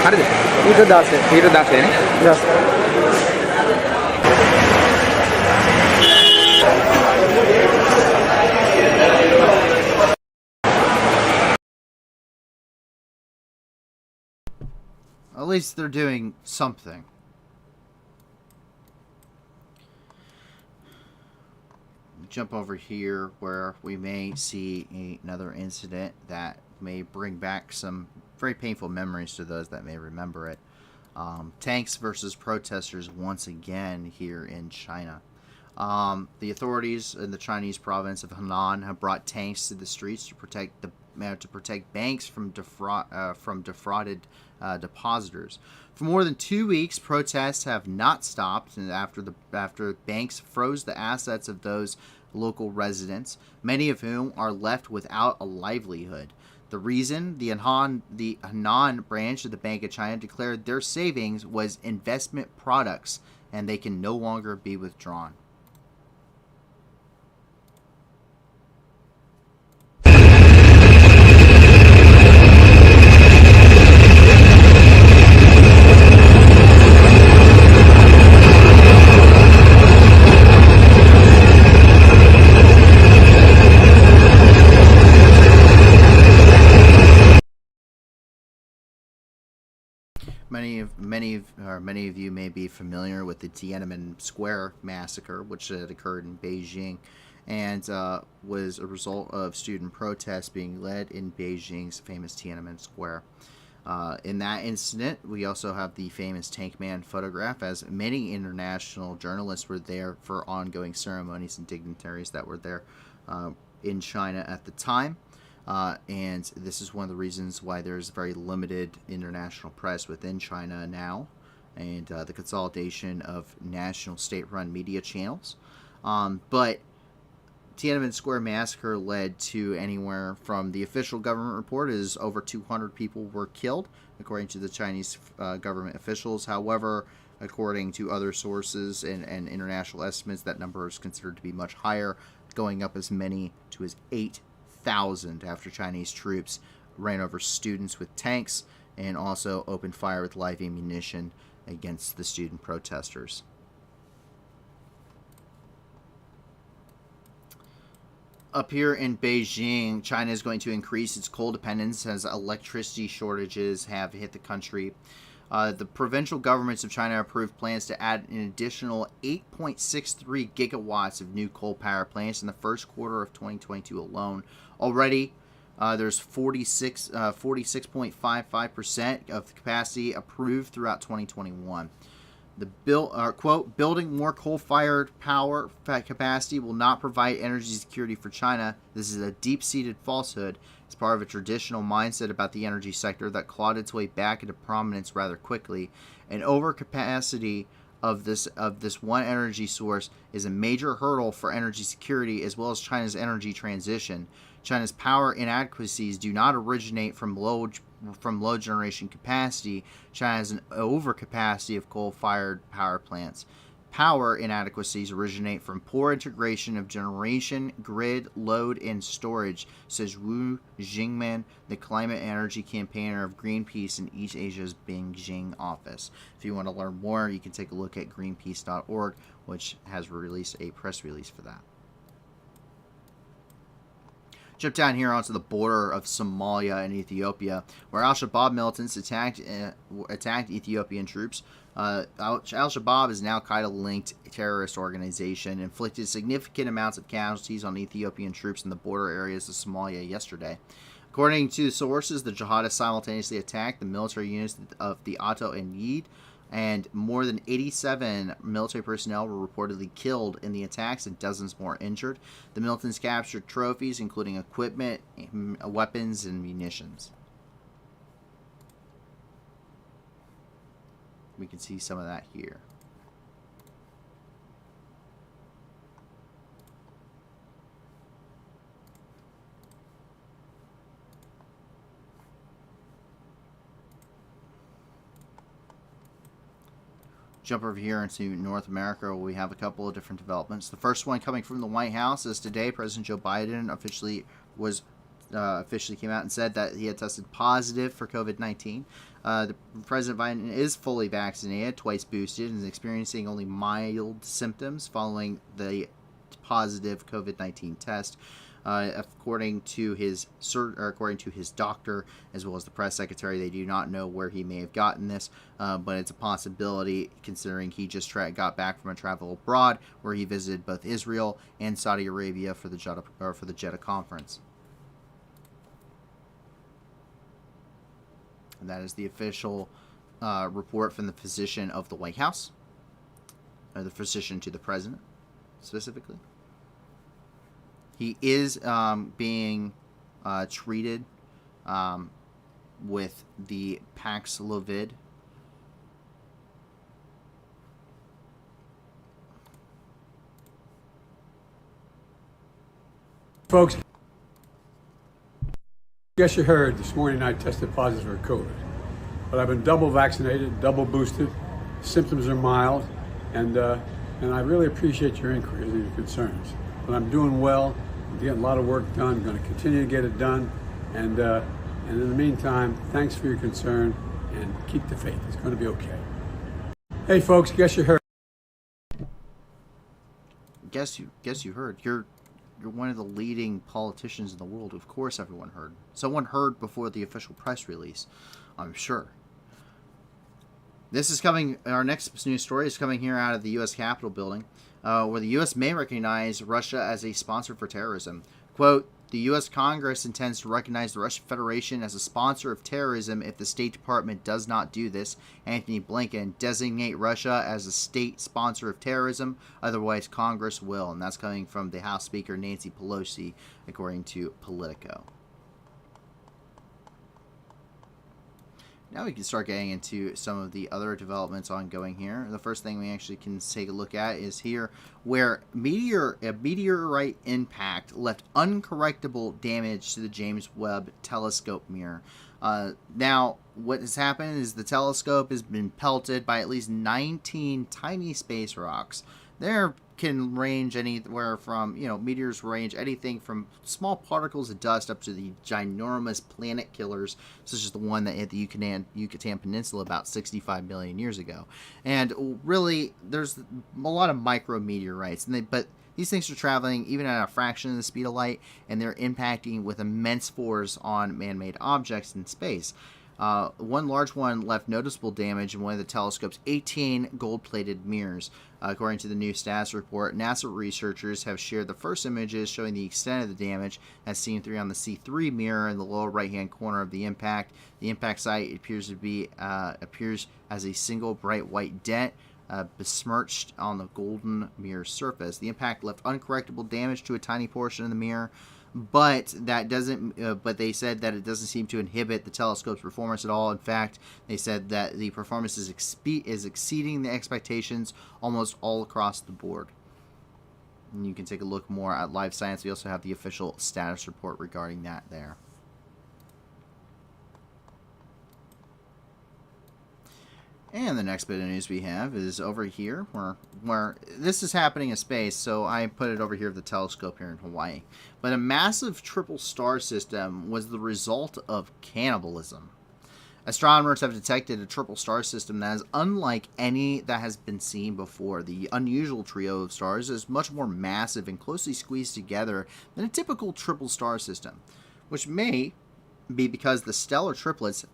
හරිද? ඊට 16 ඊට 16 නේ. At least they're doing something. Jump over here where we may see another incident that may bring back some very painful memories to those that may remember it. Tanks versus protesters once again here in China. The authorities in the Chinese province of Henan have brought tanks to the streets to protect banks from defrauded depositors. For more than 2 weeks, protests have not stopped after banks froze the assets of those local residents, many of whom are left without a livelihood. The reason? The Henan branch of the Bank of China declared their savings was investment products and they can no longer be withdrawn. Many of you may be familiar with the Tiananmen Square massacre, which had occurred in Beijing, and was a result of student protests being led in Beijing's famous Tiananmen Square. In that incident, we also have the famous Tank Man photograph, as many international journalists were there for ongoing ceremonies and dignitaries that were there in China at the time. And this is one of the reasons why there's very limited international press within China now, and the consolidation of national state-run media channels. But Tiananmen Square massacre led to anywhere from the official government report is over 200 people were killed, according to the Chinese government officials. However, according to other sources and international estimates, that number is considered to be much higher, going up as many to as 8,000 after Chinese troops ran over students with tanks and also opened fire with live ammunition against the student protesters. Up here in Beijing, China is going to increase its coal dependence as electricity shortages have hit the country. The provincial governments of China approved plans to add an additional 8.63 gigawatts of new coal power plants in the first quarter of 2022 alone. Already, there's 46.55% of the capacity approved throughout 2021. Quote, building more coal-fired power capacity will not provide energy security for China. This is a deep-seated falsehood. It's part of a traditional mindset about the energy sector that clawed its way back into prominence rather quickly. An overcapacity of this one energy source is a major hurdle for energy security as well as China's energy transition. China's power inadequacies do not originate from low generation capacity. China has an overcapacity of coal-fired power plants. Power inadequacies originate from poor integration of generation, grid, load, and storage, says Wu Jingman, the climate energy campaigner of Greenpeace in East Asia's Beijing office. If you want to learn more, you can take a look at greenpeace.org, which has released a press release for that. Jump down here onto the border of Somalia and Ethiopia, where al-Shabaab militants attacked Ethiopian troops. Al-Shabaab is an al-Qaeda-linked terrorist organization, inflicted significant amounts of casualties on Ethiopian troops in the border areas of Somalia yesterday. According to sources, the jihadists simultaneously attacked the military units of the Ato and Yid And more than 87 military personnel were reportedly killed in the attacks and dozens more injured. The militants captured trophies, including equipment, weapons, and munitions. We can see some of that here. Jump over here into North America, where we have a couple of different developments. The first one coming from the White House is today. President Joe Biden officially came out and said that he had tested positive for COVID-19. President Biden is fully vaccinated, twice boosted, and is experiencing only mild symptoms following the positive COVID-19 test. According to his doctor, as well as the press secretary, they do not know where he may have gotten this, but it's a possibility considering he just got back from a travel abroad where he visited both Israel and Saudi Arabia for the Jeddah conference. And that is the official report from the physician of the White House, or the physician to the president, specifically. He is being treated with the Paxlovid. Folks, guess you heard this morning I tested positive for COVID, but I've been double vaccinated, double boosted. Symptoms are mild, and I really appreciate your inquiries and your concerns. But I'm doing well. I'm getting a lot of work done. I'm going to continue to get it done, and in the meantime, thanks for your concern, and keep the faith. It's going to be okay. Hey, folks, guess you heard. Guess you heard. You're one of the leading politicians in the world. Of course everyone heard. Someone heard before the official press release, I'm sure. This is coming, our next news story is coming here out of the U.S. Capitol building, where the U.S. may recognize Russia as a sponsor for terrorism. Quote, the U.S. Congress intends to recognize the Russian Federation as a sponsor of terrorism if the State Department does not do this. Anthony Blinken, designate Russia as a state sponsor of terrorism, otherwise Congress will. And that's coming from the House Speaker Nancy Pelosi, according to Politico. Now we can start getting into some of the other developments ongoing here. The first thing we actually can take a look at is here, where a meteorite impact left uncorrectable damage to the James Webb Telescope mirror. Now, what has happened is the telescope has been pelted by at least 19 tiny space rocks. There can range anywhere from, meteors range anything from small particles of dust up to the ginormous planet killers, such as the one that hit the Yucatan Peninsula about 65 million years ago. And really, there's a lot of micrometeorites, but these things are traveling even at a fraction of the speed of light, and they're impacting with immense force on man-made objects in space. One large one left noticeable damage in one of the telescope's 18 gold-plated mirrors. According to the new status report, NASA researchers have shared the first images showing the extent of the damage as seen through on the C3 mirror in the lower right-hand corner of the impact. The impact site appears as a single bright white dent besmirched on the golden mirror surface. The impact left uncorrectable damage to a tiny portion of the mirror, but that doesn't. But they said that it doesn't seem to inhibit the telescope's performance at all. In fact, they said that the performance is exceeding the expectations almost all across the board. And you can take a look more at Live Science. We also have the official status report regarding that there. And the next bit of news we have is over here, where this is happening in space, so I put it over here of the telescope here in Hawaii. But a massive triple star system was the result of cannibalism. Astronomers have detected a triple star system that is unlike any that has been seen before. The unusual trio of stars is much more massive and closely squeezed together than a typical triple star system, which may be because the stellar triplets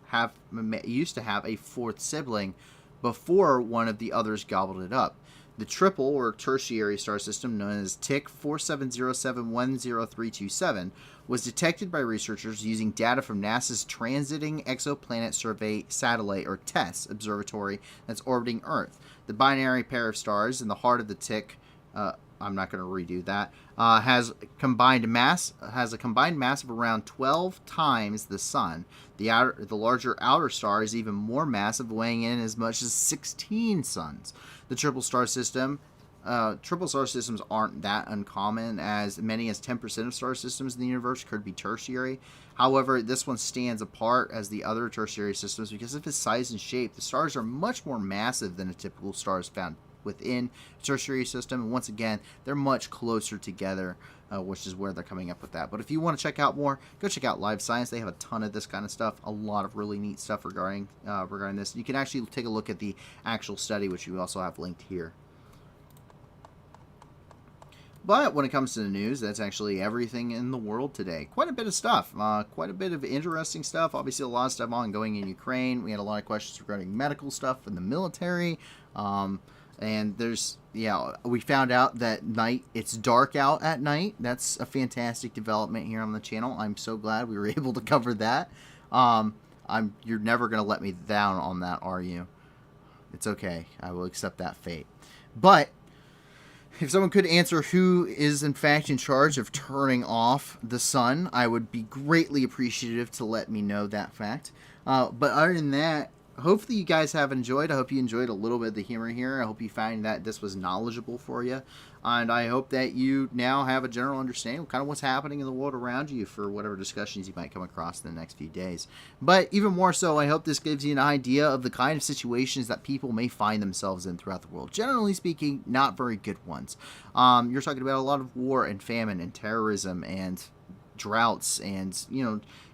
used to have a fourth sibling before one of the others gobbled it up. The triple or tertiary star system, known as TIC 4707103227, was detected by researchers using data from NASA's Transiting Exoplanet Survey Satellite, or TESS, observatory that's orbiting Earth. The binary pair of stars in the heart of the TIC, I'm not going to redo that, has a combined mass of around 12 times the Sun. The larger outer star is even more massive, weighing in as much as 16 suns. The triple star systems aren't that uncommon, as many as 10% of star systems in the universe could be tertiary. However, this one stands apart as the other tertiary systems because of its size and shape. The stars are much more massive than a typical star is found within a tertiary system, and once again, they're much closer together, which is where they're coming up with that. But if you want to check out more, go check out Live Science. They have a ton of this kind of stuff, a lot of really neat stuff regarding this. You can actually take a look at the actual study, which we also have linked here. But when it comes to the news, that's actually everything in the world today. Quite a bit of stuff. Quite a bit of interesting stuff. Obviously, a lot of stuff ongoing in Ukraine. We had a lot of questions regarding medical stuff in the military. And there's, we found out that it's dark out at night. That's a fantastic development here on the channel. I'm so glad we were able to cover that. You're never going to let me down on that, are you? It's okay. I will accept that fate. But if someone could answer who is in fact in charge of turning off the sun, I would be greatly appreciative to let me know that fact. But other than that, hopefully you guys have enjoyed. I hope you enjoyed a little bit of the humor here. I hope you find that this was knowledgeable for you. And I hope that you now have a general understanding of kind of what's happening in the world around you for whatever discussions you might come across in the next few days. But even more so, I hope this gives you an idea of the kind of situations that people may find themselves in throughout the world. Generally speaking, not very good ones. You're talking about a lot of war and famine and terrorism and droughts and,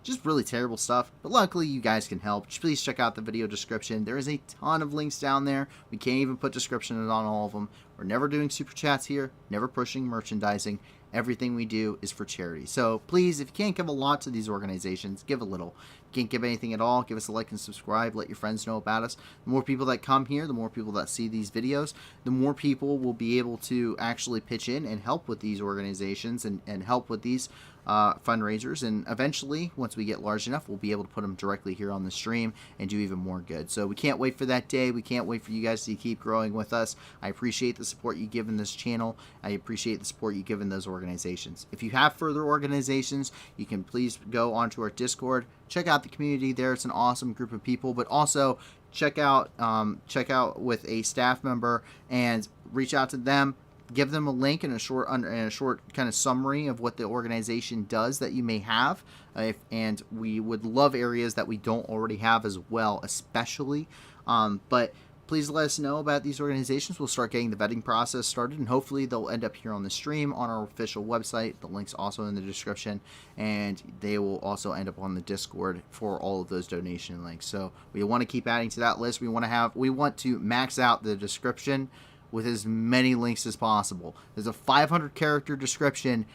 just really terrible stuff. But luckily, you guys can help. Please check out the video description. There is a ton of links down there. We can't even put descriptions on all of them. We're never doing super chats here, never pushing merchandising. Everything we do is for charity. So please, if you can't give a lot to these organizations, give a little. If you can't give anything at all, give us a like and subscribe. Let your friends know about us. The more people that come here, the more people that see these videos, the more people will be able to actually pitch in and help with these organizations and help with these fundraisers. And eventually, once we get large enough, we'll be able to put them directly here on the stream and do even more good. So we can't wait for that day. We can't wait for you guys to keep growing with us. I appreciate the support you give in this channel. I appreciate the support you give in those organizations. If you have further organizations, you can please go onto our Discord, check out the community there. It's an awesome group of people, but also check out with a staff member and reach out to them. Give them a link and a short kind of summary of what the organization does that you may have, and we would love areas that we don't already have as well, especially. But please let us know about these organizations. We'll start getting the vetting process started, and hopefully they'll end up here on the stream on our official website. The link's also in the description, and they will also end up on the Discord for all of those donation links. So we want to keep adding to that list. We want to max out the description with as many links as possible. There's a 500 character description.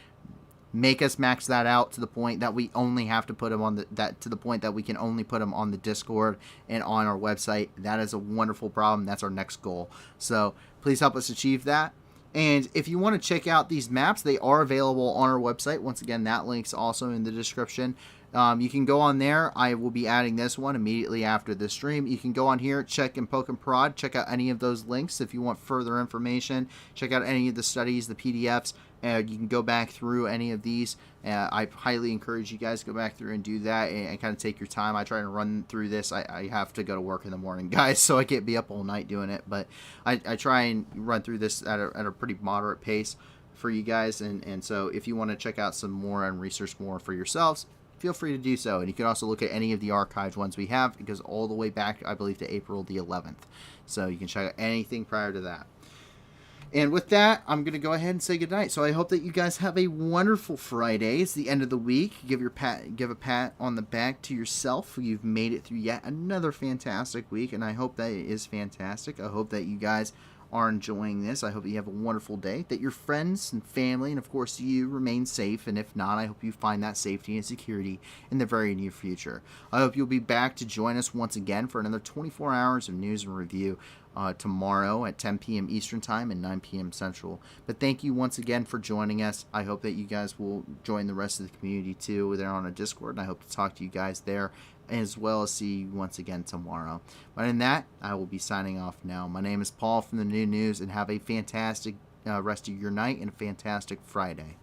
Make us max that out to the point that we only have to put them on to the point that we can only put them on the Discord and on our website. That is a wonderful problem. That's our next goal. So please help us achieve that. And if you want to check out these maps, they are available on our website. Once again, that link's also in the description. You can go on there. I will be adding this one immediately after this stream. You can go on here, check and poke and prod, check out any of those links if you want further information. Check out any of the studies, the PDFs. You can go back through any of these. I highly encourage you guys to go back through and do that and kind of take your time. I try to run through this. I have to go to work in the morning, guys, so I can't be up all night doing it. But I try and run through this at a pretty moderate pace for you guys. And so if you want to check out some more and research more for yourselves, feel free to do so. And you can also look at any of the archived ones we have. It goes all the way back, I believe, to April the 11th. So you can check out anything prior to that. And with that, I'm going to go ahead and say goodnight. So I hope that you guys have a wonderful Friday. It's the end of the week. Give a pat on the back to yourself. You've made it through yet another fantastic week, and I hope that it is fantastic. I hope that you guys are enjoying this. I hope that you have a wonderful day, that your friends and family, and of course you, remain safe. And if not, I hope you find that safety and security in the very near future. I hope you'll be back to join us once again for another 24 hours of news and review tomorrow at 10 p.m. Eastern Time and 9 p.m. Central. But thank you once again for joining us. I hope that you guys will join the rest of the community too. They're on a Discord, and I hope to talk to you guys there, as well as see you once again tomorrow. But in that, I will be signing off now. My name is Paul from the New News, and have a fantastic rest of your night and a fantastic Friday.